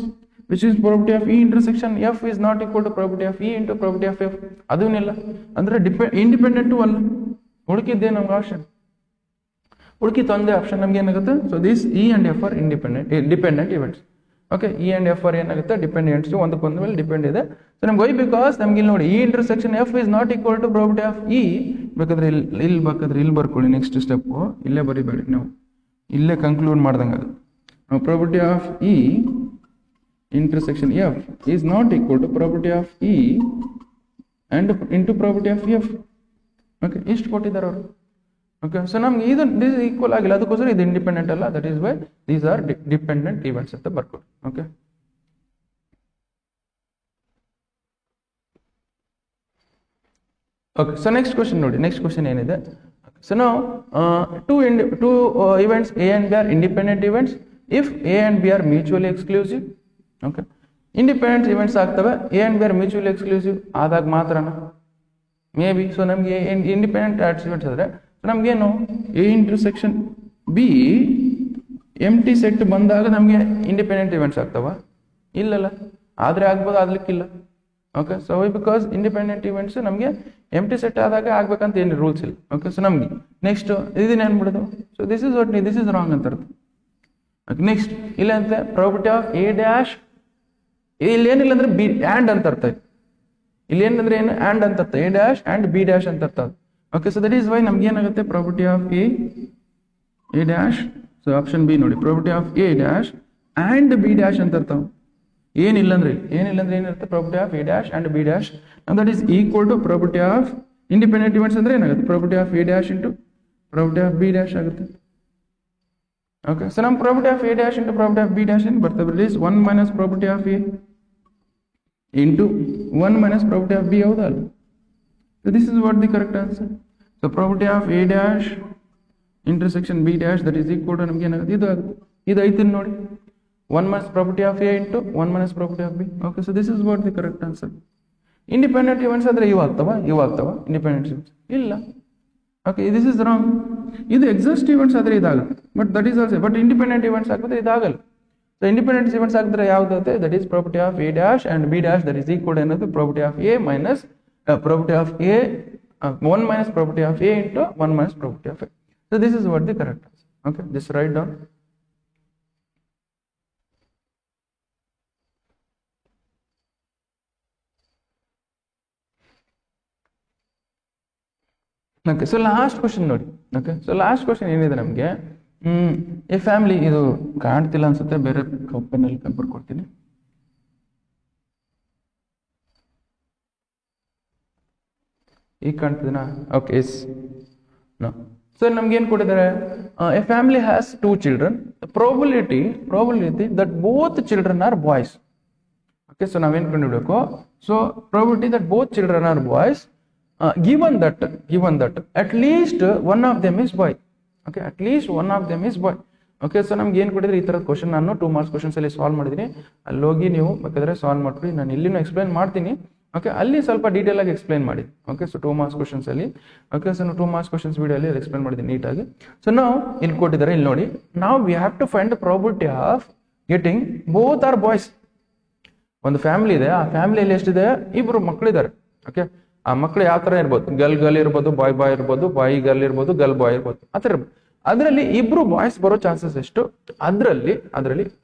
which is probability of E intersection F is not equal to probability of E into probability of F. ಅದೇನಿಲ್ಲ ಅಂದ್ರೆ ಇಂಡಿಪೆಂಡೆಂಟು ಅಲ್ಲ. ಉಳುಕಿದ್ದೇ ನಮ್ಗೆ ಆಪ್ಷನ್, ಉಳುಕಿತ್ತು ಒಂದೇ ಆಪ್ಷನ್ ನಮ್ಗೆ ಏನಾಗುತ್ತೆ. So this E and F are dependent events. Okay, E and F are ಏನಾಗುತ್ತೆ, ಡಿಪೆಂಡೆಂಟ್ಸ್, ಒಂದಕ್ಕೊಂದು ಮೇಲೆ ಡಿಪೆಂಡ್ ಇದೆ. ಸೊ ನಮ್ಗೆ ವೈ, ಬಿಕಾಸ್ ನಮ್ಗೆ ಇಲ್ಲಿ ನೋಡಿ, E intersection F is not equal to probability of E. ಬೇಕಾದ್ರೆ ಇಲ್ಲಿ ಬರ್ಕೊಳ್ಳಿ. ನೆಕ್ಸ್ಟ್ ಸ್ಟೆಪ್ ಇಲ್ಲೇ ಬರಿಬೇಡಿ, ನಾವು ಇಲ್ಲೇ ಕನ್ಕ್ಲೂಡ್ ಮಾಡ್ದಂಗೆ ಅದು. probability of E intersection F is not equal to probability of E and into probability of F. Okay, ಇಷ್ಟು ಕೊಟ್ಟಿದ್ದಾರೆ ಅವರು. ಓಕೆ, ಸೊ ನಮ್ಗೆ ಇದು ಈಕ್ವಲ್ ಆಗಿಲ್ಲ, ಅದಕ್ಕೋಸ್ಕರ ಇದು ಇಂಡಿಪೆಂಡೆಂಟ್ ಅಲ್ಲ. That is why these are dependent events ಅಂತ ಬರ್ಕೊಳ್ಳಿ. Okay, okay, so next question ನೋಡಿ. ನೆಕ್ಸ್ಟ್ ಕ್ವಶನ್ ಏನಿದೆ, ಸೊ ನಾವು two events A and B are independent events. If A and B are mutually exclusive. Okay, independent events ಆಗ್ತವೆ A and B are mutually exclusive ಆದಾಗ ಮಾತ್ರನ ಮೇ ಬಿ. ಸೊ ನಮಗೆ ಇಂಡಿಪೆಂಡೆಂಟ್ ಇವೆಂಟ್ಸ್ ಆದರೆ ನಮಗೇನು A intersection B empty set ಬಂದಾಗ ನಮಗೆ ಇಂಡಿಪೆಂಡೆಂಟ್ ಇವೆಂಟ್ಸ್ ಆಗ್ತಾವ? ಇಲ್ಲಲ್ಲ, ಆದರೆ ಆಗ್ಬೋದು, ಆಗ್ಲಿಕ್ಕಿಲ್ಲ. Okay, so because independent events ನಮಗೆ ಎಂಟಿ ಸೆಟ್ ಆದಾಗ ಆಗ್ಬೇಕಂತ ಏನು ರೂಲ್ಸ್ ಇಲ್ಲ. ಓಕೆ, ಸೊ ನಮಗೆ ನೆಕ್ಸ್ಟ್ ಇದನ್ನ ಏನ್ಬಿಡೋದು? So this is what this is wrong ಅಂತ ಅರ್ಥ. ಓಕೆ, ನೆಕ್ಸ್ಟ್ ಇಲ್ಲ ಅಂತ ಪ್ರಾಪರ್ಟಿ ಆಫ್ ಎ ಡ್ಯಾಶ್, ಇಲ್ಲಿ ಏನಿಲ್ಲ ಅಂದ್ರೆ ಬಿ ಆ್ಯಂಡ್ ಅಂತ ಅರ್ಥ. ಇಲ್ಲಿ ಏನಂದ್ರೆ ಏನು ಆ್ಯಂಡ್ ಅಂತ ಅರ್ಥ, A dash and B dash ಅಂತ ಅರ್ಥ. Okay, so that is why ನಮ್ಗೆ ಏನಾಗುತ್ತೆ property of A dash. So option B ನೋಡಿ, property of A dash and B dash ಅಂತ ಅರ್ಥ. ಏನಿಲ್ಲ ಅಂದ್ರೆ ಏನಿರುತ್ತೆ property of A dash and B dash, that is equal to property of independent events ಅಂದ್ರೆ ಏನಾಗುತ್ತೆ property of A dash into property of B dash ಆಗುತ್ತೆ. ಓಕೆ, ಸೊ ನಮ್ಮ property of A dash into property of B dash ಏನು ಬರ್ತವೆ? It is 1 minus property of A into 1 minus property of B. ಹೌದಾ ಅಲ್ಲ? So this is what the correct answer. So property of A dash intersection B dash that is equal to ನಮ್ಗೆ ಏನಾಗುತ್ತೆ? ಇದು ಆಗುತ್ತೆ. ಇದು ಐತಿನ್ ನೋಡಿ, 1 minus property of A into 1 minus property of B. Okay, so this is what the correct answer. Independent events ಆದರೆ ಇವು ಆಗ್ತಾವ ಇಂಡಿಪೆಂಡೆಂಟ್ events ಇಲ್ಲ. Okay, this is wrong. ಇದು ಎಕ್ಸಾಸ್ಟ್ ಇವೆಂಟ್ಸ್ ಆದರೆ ಇದಾಗುತ್ತೆ, but that is also. But independent events ಆಗಿದ್ರೆ ಇದಾಗಲ್ಲ. ಸೊ ಇಂಡಿಪೆಂಡೆಂಟ್ ಇವೆಂಟ್ಸ್ ಆಗಿದ್ರೆ ಯಾವ್ದಾಗುತ್ತೆ? That is property of A dash and B dash that is equal ಅನ್ನೋದು property of A minus property of A 1 minus property of A into 1 minus property of A. So this is what the correct answer. Okay, just write down. Okay, so last question ನೋಡಿ. Okay, so last question ಏನಿದೆ ನಮಗೆ, ಈ ಫ್ಯಾಮಿಲಿ, ಇದು ಕಾಣ್ತಿಲ್ಲ ಅನ್ಸುತ್ತೆ, ಬೇರೆ ಪೆನ್ನಲ್ಲಿ ಪೇಪರ್ ಕೊಡ್ತೀನಿ. ಈಗ ಕಾಣ್ತಿದೆನಾ? Okay, yes no. ಸೊ ನಮ್ಗೆ ಏನು ಕೊಟ್ಟಿದ್ದಾರೆ? A family has 2 children. probability that both children are boys. Okay, so ನಾವೇನು ಕಂಡುಹಿಡಬೇಕು? So probability that both children are boys, given that at least one of them is boy. Okay, at least one of them is boy. Okay, so ನಮ್ಗೆ ಏನು ಕೊಟ್ಟಿದ್ರೆ ಈ ಥರದ ಕ್ವಶನ್ ನಾನು 2 marks ಕ್ವಶನ್ಸ್ ಅಲ್ಲಿ ಸಾಲ್ವ್ ಮಾಡಿದ್ದೀನಿ. ಅಲ್ಲಿ ಹೋಗಿ ನೀವು ಬೇಕಾದ್ರೆ ಸಾಲ್ವ್ ಮಾಡ್ಬಿಡಿ. ನಾನು ಇಲ್ಲಿನೂ ಎಕ್ಸ್ಪ್ಲೈನ್ ಮಾಡ್ತೀನಿ. ಓಕೆ, ಅಲ್ಲಿ ಸ್ವಲ್ಪ ಡೀಟೇಲ್ ಆಗಿ ಎಕ್ಸ್ಪ್ಲೈನ್ ಮಾಡಿ. ಓಕೆ, ಸೊ 2 marks ಕ್ವಶನ್ಸ್ ಅಲ್ಲಿ. Okay, so 2 marks questions video ಅಲ್ಲಿ ಎಕ್ಸ್ಪ್ಲೈನ್ ಮಾಡಿದ್ದೀನಿ ನೀಟಾಗಿ. ಸೊ ನಾವು ಇಲ್ಲಿ ಕೊಟ್ಟಿದ್ದಾರೆ, ಇಲ್ಲಿ ನೋಡಿ. ನಾವು we have to find the probability of getting both are boys. ಒಂದು ಫ್ಯಾಮಿಲಿ ಇದೆ, ಆ ಫ್ಯಾಮಿಲಿಯಲ್ಲಿ ಎಷ್ಟಿದೆ? 2 ಮಕ್ಕಳಿದ್ದಾರೆ. ಓಕೆ, ಆ ಮಕ್ಕಳು ಯಾವ ತರ ಇರ್ಬೋದು? ಗರ್ಲ್ ಇರ್ಬೋದು, ಬಾಯ್ ಇರ್ಬೋದು, ಬಾಯ್ ಗರ್ಲ್ ಇರ್ಬೋದು, ಗರ್ಲ್ ಬಾಯ್ ಇರ್ಬೋದು, ಆ ಥರ ಇರ್ಬೋದು. ಅದರಲ್ಲಿ 2 ಬಾಯ್ಸ್ ಬರೋ ಚಾನ್ಸಸ್ ಎಷ್ಟು? ಅದರಲ್ಲಿ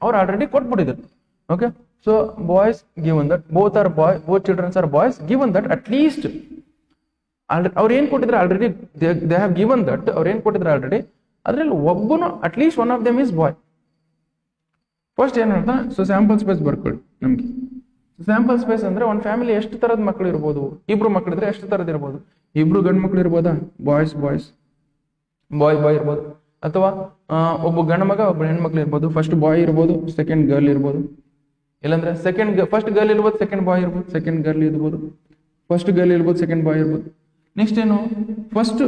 ಅವ್ರು ಆಲ್ರೆಡಿ ಕೊಟ್ಬಿಟ್ಟಿದ್ರು. Okay, so boys given that both childrens are boys, given that at least ಅವ್ರು ಏನ್ ಕೊಟ್ಟಿದ್ರೆ already, they have given that ಅವ್ರು ಏನ್ ಕೊಟ್ಟಿದ್ರೆ ಆಲ್ರೆಡಿ, ಅದರಲ್ಲಿ ಒಬ್ಬನು at least one of them is boy. First ಏನ್ ಹೇಳ್ತಾ? ಸೊ ಸ್ಯಾಂಪಲ್ ಸ್ಪೇಸ್ ಬರ್ಕೊಳ್ಳಿ ನಮ್ಗೆ. ಸ್ಯಾಂಪಲ್ ಸ್ಪೇಸ್ ಅಂದ್ರೆ ಒಂದು ಫ್ಯಾಮಿಲಿ ಎಷ್ಟು ತರದ ಮಕ್ಕಳು ಇರ್ಬೋದು? 2 ಮಕ್ಕಳಿದ್ರೆ ಎಷ್ಟು ತರದ್ ಇರ್ಬೋದು? 2 ಗಂಡು ಮಕ್ಕಳು ಇರ್ಬೋದಾ? ಬಾಯ್ ಇರ್ಬೋದು. ಅಥವಾ ಒಬ್ಬ ಗಂಡು ಮಗ, ಒಬ್ಬ ಹೆಣ್ಮಕ್ಳು ಇರ್ಬೋದು. ಫಸ್ಟ್ ಬಾಯ್ ಇರ್ಬೋದು, ಸೆಕೆಂಡ್ ಗರ್ಲ್ ಇರ್ಬೋದು. ಇಲ್ಲಾಂದ್ರೆ ಫಸ್ಟ್ ಗರ್ಲ್ ಇರ್ಬೋದು, ಸೆಕೆಂಡ್ ಬಾಯ್ ಇರ್ಬೋದು, ಸೆಕೆಂಡ್ ಗರ್ಲ್ ಇರ್ಬೋದು, ಫಸ್ಟ್ ಗರ್ಲ್ ಇರ್ಬೋದು, ಸೆಕೆಂಡ್ ಬಾಯ್ ಇರ್ಬೋದು. ನೆಕ್ಸ್ಟ್ ಏನು? ಫಸ್ಟ್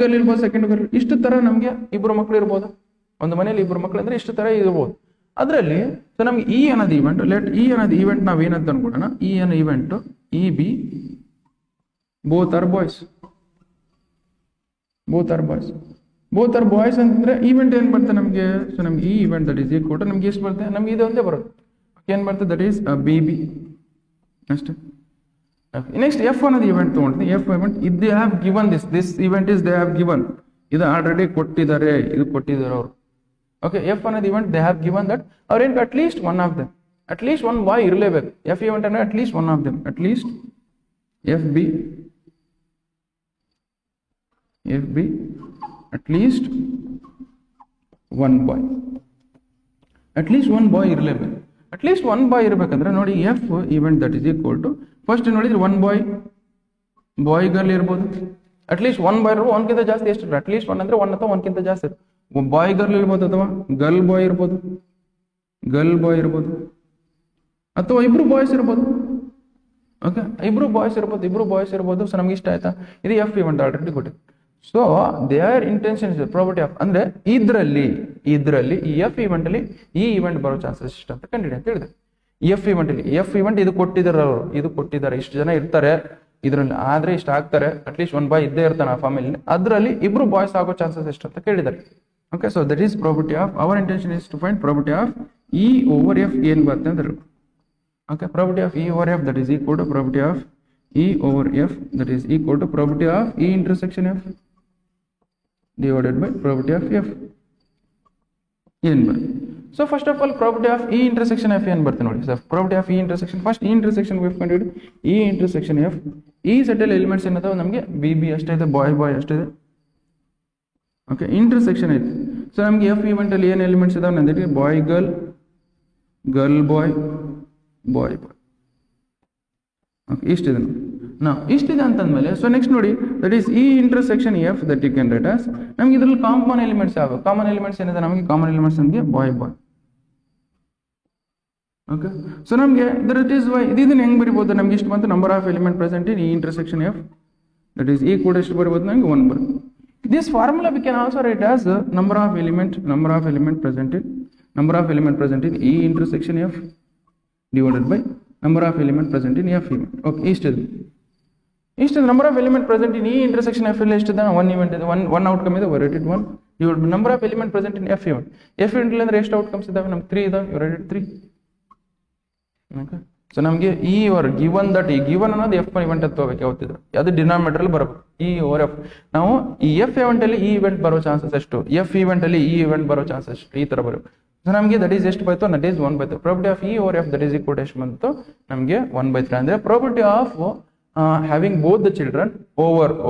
ಗರ್ಲ್ ಇರ್ಬೋದು, ಸೆಕೆಂಡ್ ಗರ್ಲ್. ಇಷ್ಟು ತರ ನಮ್ಗೆ 2 ಮಕ್ಕಳು ಇರ್ಬೋದು. ಒಂದು ಮನೇಲಿ 2 ಮಕ್ಕಳು ಅಂದ್ರೆ ಇಷ್ಟು ತರ ಇರ್ಬೋದು. ಅದರಲ್ಲಿ ಸೊ ನಮ್ಗೆ ಈ ಅನ್ನೋದು ಇವೆಂಟ್, ಅನ್ನೋದು ಇವೆಂಟ್ ನಾವ್ ಏನಂತ ಅನ್ಕೊಡೋಣ? ಈ ಅನ್ನೋ event EB both are boys ಅಂತಂದ್ರೆ ಇವೆಂಟ್ ಏನ್ ಬರುತ್ತೆ ನಮ್ಗೆ? ಸೊ ನಮ್ಗೆ ಈ event that is equal to ನಮ್ಗೆ ಎಷ್ಟು ಬರುತ್ತೆ? ನಮ್ಗೆ ಇದು ಒಂದೇ ಬರುತ್ತೆ. ಏನ್ ಬರುತ್ತೆ? ದಟ್ ಈಸ್ BB ಅಷ್ಟೇ. ನೆಕ್ಸ್ಟ್ F ಅನ್ನೋದು ಇವೆಂಟ್ ತಗೊಂಡ್ತೀನಿ. F event they have given this event is they have given, ಇದು ಆಲ್ರೆಡಿ ಕೊಟ್ಟಿದ್ದಾರೆ ಅವರು. ಓಕೆ, F ಅನ್ನೋದು event they have given that ಅವ್ರ ಏನ್ at least one of them, at least one boy ಇರಲೇಬೇಕು. F ಇವೆಂಟ್ ಅಂದ್ರೆ at least one of them, at least FB at least one boy, at least one boy ಇರಲೇಬೇಕು. ಅಟ್ ಲೀಸ್ಟ್ ಒನ್ ಬಾಯ್ ಇರಬೇಕಂದ್ರೆ ನೋಡಿ F event that is equal to first ನೋಡಿದ್ರೆ ಒನ್ ಬಾಯ್ ಗರ್ಲ್ ಇರ್ಬೋದು. ಅಟ್ ಲೀಸ್ಟ್ ಒನ್ ಬಾಯ್ ಇರ್ಬೋದು, ಒಂದ್ಕಿಂತ ಜಾಸ್ತಿ ಎಷ್ಟು? ಅಟ್ ಲೀಸ್ಟ್ ಒನ್ ಅಂದ್ರೆ 1 ಅಥವಾ 1ಕ್ಕಿಂತ ಜಾಸ್ತಿ ಬಾಯ್ ಗರ್ಲ್ ಇರ್ಬೋದು, ಅಥವಾ ಗರ್ಲ್ ಬಾಯ್ ಇರ್ಬೋದು, ಅಥವಾ 2 ಬಾಯ್ಸ್ ಇರ್ಬೋದು. ಓಕೆ, 2 ಬಾಯ್ಸ್ ಇರ್ಬೋದು. ಸೊ ನಮ್ಗೆ ಇಷ್ಟ ಆಯ್ತಾ? ಇದು F ಇವೆಂಟ್ ಆಲ್ರೆಡಿ ಕೊಟ್ಟಿದೆ. So their intention is probability of ಅಂದ್ರೆ ಇದರಲ್ಲಿ ಈ ಎಫ್ ಇವೆಂಟ್ ಅಲ್ಲಿ ಈ ಇವೆಂಟ್ ಬರೋ ಚಾನ್ಸಸ್ ಇಷ್ಟ ಅಂತ ಕಂಡಿಡಿ ಅಂತ ಹೇಳಿದೆ. ಎಫ್ ಇವೆಂಟ್ ಇದು ಕೊಟ್ಟಿದ್ದಾರೆ ಇಷ್ಟು ಜನ ಇರ್ತಾರೆ ಇದ್ರಲ್ಲಿ, ಆದ್ರೆ ಇಷ್ಟ ಆಗ್ತಾರೆ, ಅಟ್ಲೀಸ್ಟ್ 1 ಬಾಯ್ ಇದ್ದೇ ಇರ್ತಾನೆ ಆ ಫ್ಯಾಮಿಲಿ, ಅದರಲ್ಲಿ ಇಬ್ರು ಬಾಯ್ಸ್ ಆಗೋ ಚಾನ್ಸಸ್ ಎಷ್ಟು ಅಂತ ಕೇಳಿದ್ದಾರೆ. Okay, so that is probability of our intention is to find probability of E over F ಏನ್ ಬರುತ್ತೆ ಅಂದ್ರೆ. Okay, probability of E over F that is equal to probability of E over F that is equal to probability of E intersection F divided by probability of f ಏನ್ ಬರುತ್ತೆ. So first of all probability of E intersection F ಏನ್ ಬರುತ್ತೆ ನೋಡಿ. Sir probability of E intersection first E intersection F ಕಂಡುಹಿಡಿ. ಇ ಇಂಟರ್ಸೆಕ್ಷನ್ ಎಫ್ ಈ ಸೆಟ್ ಅಲ್ಲಿ ಎಲಿಮೆಂಟ್ಸ್ ಏನಿದಾವೆ ನಮಗೆ ಬಿ ಅಷ್ಟೇ ಇದೆ, ಬಾಯ್ ಅಷ್ಟೇ ಇದೆ. ಓಕೆ, ಇಂಟರ್ಸೆಕ್ಷನ್ ಐತೆ. ಸೊ ನಮಗೆ ಎಫ್ ಇವೆಂಟ್ ಅಲ್ಲಿ ಏನು ಎಲಿಮೆಂಟ್ಸ್ ಇದಾವೆ ಅಂದ್ರೆ ಬಾಯ್ ಗರ್ಲ್ ಬಾಯ್ ಬಾಯ್. ಓಕೆ, ಇಷ್ಟಿದೆ ನಾವು ಇಷ್ಟಿದೆ ಅಂತಂದ್ಮೇಲೆ ಸೊ ನೆಕ್ಸ್ಟ್ ನೋಡಿ that is E intersection F that you can write as. ನಮ್ಗೆ ಇದ್ರಲ್ಲಿ ಕಾಮನ್ ಎಲಿಮೆಂಟ್ಸ್ ಯಾವ ಕಾಮನ್ ಎಲಿಮೆಂಟ್ಸ್ ಏನಿದೆ ನಮಗೆ ಕಾಮನ್ ಎಲಿಮೆಂಟ್ಸ್ ನಮಗೆ ಬಾಯ್. ಓಕೆ, ಸೊ ನಮಗೆ ದಟ್ ಈಸ್ ವೈ ಇದನ್ನ ಹೆಂಗ್ ಬರಿಬಹುದು ನಮ್ಗೆ ಇಷ್ಟು ಬಂತು number of element present in E intersection F that is ಈ ಕೂಡ ಎಷ್ಟು ಬರಿಬಹುದು ನಮಗೆ 1 ಬರುತ್ತೆ. This formula we can also write as number of element present in E intersection F divided by number of element present in f event. Okay, ಇಷ್ಟು number of element present in E intersection F ಅಲ್ಲಿ ಎಷ್ಟಿದೆ 1 event ಇದೆ, 1 ಔಟ್ಕಮ್ ಇದೆ, rated 1 divided by number of element present in F event. F event ಅಂದ್ರೆ ಎಷ್ಟು ಔಟ್ಕಮ್ಸ್ ಇದಾವೆ ನಮ್ಗೆ 3 ಇದಾವೆ, ರೇಟೆಡ್ 3. ಓಕೆ, ಸೊ ನಮಗೆ ಇ ಓವರ್ ಗಿವನ್ ದಟ್ ಈ ಗಿವನ್ ಅನ್ನೋದು ಎಫ್ ಇವೆಂಟ್ ಅಂತ ತಗೋಬೇಕು ಯಾವತ್ತಿದ್ರು, ಅದು ಡಿನಾಮಿನೇಟರ್ ಅಲ್ಲಿ ಬರಬೇಕು ಇ ಓವರ್ ಎಫ್. ನಾವು ಈ ಎಫ್ ಇವೆಂಟ್ ಅಲ್ಲಿ ಈ ಇವೆಂಟ್ ಬರೋ ಚಾನ್ಸಸ್ ಎಷ್ಟು, ಎಫ್ ಇವೆಂಟ್ ಅಲ್ಲಿ ಈ ಇವೆಂಟ್ ಬರೋ ಚಾನ್ಸಸ್ ಎಷ್ಟು, ಈ ತರ ಬರಬೇಕು. ಸೊ ನಮಗೆ ದಟ್ ಈಸ್ ಎಷ್ಟು ಬೈತು that is 1/3. Probability of E over F that is equal to ಎಷ್ಟು ಬಂತು ನಮಗೆ 1/3 ಅಂದ್ರೆ probability of having both the children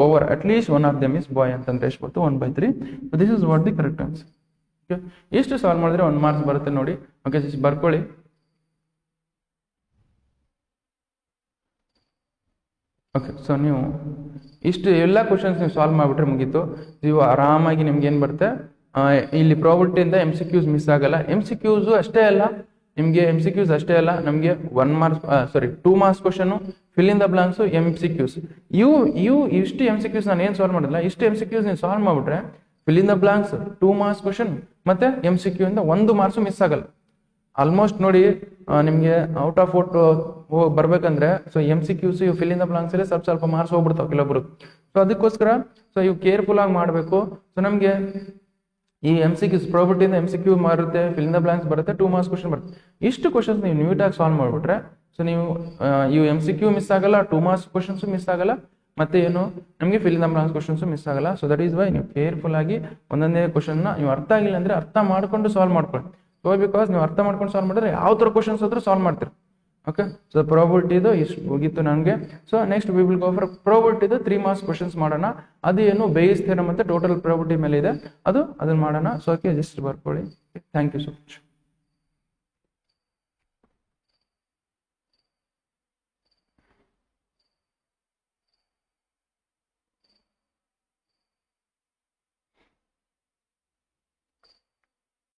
over at least one of them is boy ಅಂತಂದ್ರೆ ಎಷ್ಟು ಬಂತು 1/3. So this is what the correct answer. Okay, ಎಷ್ಟು ಸಾಲ್ವ್ ಮಾಡಿದ್ರೆ 1 ಮಾರ್ಕ್ಸ್ ಬರುತ್ತೆ ನೋಡಿ. ಓಕೆ, ಬರ್ಕೊಳ್ಳಿ. ಓಕೆ, ಸೊ ನೀವು ಇಷ್ಟು ಎಲ್ಲ ಕ್ವಶನ್ಸ್ ನೀವು ಸಾಲ್ವ್ ಮಾಡಿಬಿಟ್ರೆ ಮುಗೀತು. ನೀವು ಆರಾಮಾಗಿ ನಿಮ್ಗೆ ಏನು ಬರುತ್ತೆ, ಇಲ್ಲಿ ಪ್ರಾಬಬಿಲಿಟಿಯಿಂದ MCQs ಮಿಸ್ ಆಗಲ್ಲ. MCQs ಅಷ್ಟೇ ಅಲ್ಲ ನಿಮಗೆ, MCQs ಅಷ್ಟೇ ಅಲ್ಲ ನಮಗೆ 2 marks question, fill in the blanks, MCQs. ಇಷ್ಟು MCQs ನಾನು ಏನು ಸಾಲ್ವ್ ಮಾಡಿಲ್ಲ, ಇಷ್ಟು MCQs ನೀವು ಸಾಲ್ವ್ ಮಾಡಿಬಿಟ್ರೆ fill in the blanks 2 marks question ಮತ್ತೆ MCQ ಇಂದ 1 ಮಾರ್ಕ್ಸ್ ಮಿಸ್ ಆಗಲ್ಲ. ಆಲ್ಮೋಸ್ಟ್ ನೋಡಿ ನಿಮಗೆ ಔಟ್ ಆಫ್ ಔಟ್ ಬರ್ಬೇಕಂದ್ರೆ ಸೊ MCQs ಇವು ಫಿಲ್ ಇನ್ ದ ಬ್ಲಾಂಕ್ಸ್ ಅಲ್ಲಿ ಸ್ವಲ್ಪ ಮಾರ್ಕ್ಸ್ ಹೋಗ್ಬಿಡ್ತಾವೆ ಕೆಲವೊಬ್ರು. ಸೊ ಅದಕ್ಕೋಸ್ಕರ ಸೊ ಇವು ಕೇರ್ಫುಲ್ ಆಗಿ ಮಾಡಬೇಕು. ಸೊ ನಮಗೆ ಈ MCQs ಪ್ರಾಬಬಿಲಿಟಿಯಿಂದ MCQ ಬರುತ್ತೆ, ಫಿಲ್ ಇನ್ ದ ಬ್ಲಾಂಕ್ಸ್ ಬರುತ್ತೆ, 2 ಮಾರ್ಕ್ಸ್ ಕ್ವಶನ್ ಬರುತ್ತೆ. ಇಷ್ಟು ಕ್ವಶನ್ಸ್ ನೀವು ನೀಟಾಗಿ ಸಾಲ್ವ್ ಮಾಡಿಬಿಟ್ರೆ ಸೊ ನೀವು ಇವು MCQ ಮಿಸ್ ಆಗಲ್ಲ, 2 ಮಾರ್ಕ್ಸ್ ಕ್ವಶನ್ಸ್ ಮಿಸ್ ಆಗಲ್ಲ, ಮತ್ತೆ ಏನು ನಮಗೆ fill in the blanks questions miss ಆಗಲ್ಲ. ಸೊ ದಟ್ ಈಸ್ ವೈ ನೀವು ಕೇರ್ಫುಲ್ ಆಗಿ ಒಂದೊಂದೇ ಕ್ವಶನ್ ನೀವು ಅರ್ಥ ಆಗಿಲ್ಲ ಅಂದ್ರೆ ಅರ್ಥ ಮಾಡ್ಕೊಂಡು ಸಾಲ್ವ್ ಮಾಡ್ಕೊಳ್ಳಿ. ಸೊ ಬಿಕಾಸ್ ನೀವು ಅರ್ಥ ಮಾಡ್ಕೊಂಡು ಸಾಲ್ವ್ ಮಾಡಿದ್ರೆ ಯಾವ ತರ ಕ್ವಶನ್ಸ್ ಆದ್ರೂ ಸಾಲ್ವ್ ಮಾಡ್ತೀರಿ. ಓಕೆ, ಸೊ ಪ್ರಾಬಬಿಲಿಟಿದು ಇಷ್ಟು ಮುಗೀತು ನನಗೆ. So next we will go for ಪ್ರಾಬಬಿಲಿಟಿದು 3 ಮಾರ್ಕ್ಸ್ ಕ್ವಶನ್ಸ್ ಮಾಡೋಣ. ಅದು ಏನು ಬೇಸ್ ಥಿಯರಮ್ ಮತ್ತೆ ಟೋಟಲ್ ಪ್ರಾಬಬಿಲಿಟಿ ಮೇಲೆ ಇದೆ, ಅದನ್ನ ಮಾಡೋಣ. ಸೊ ಓಕೆ, ಜಸ್ಟ್ ಬರ್ಕೊಳ್ಳಿ. Thank you so much.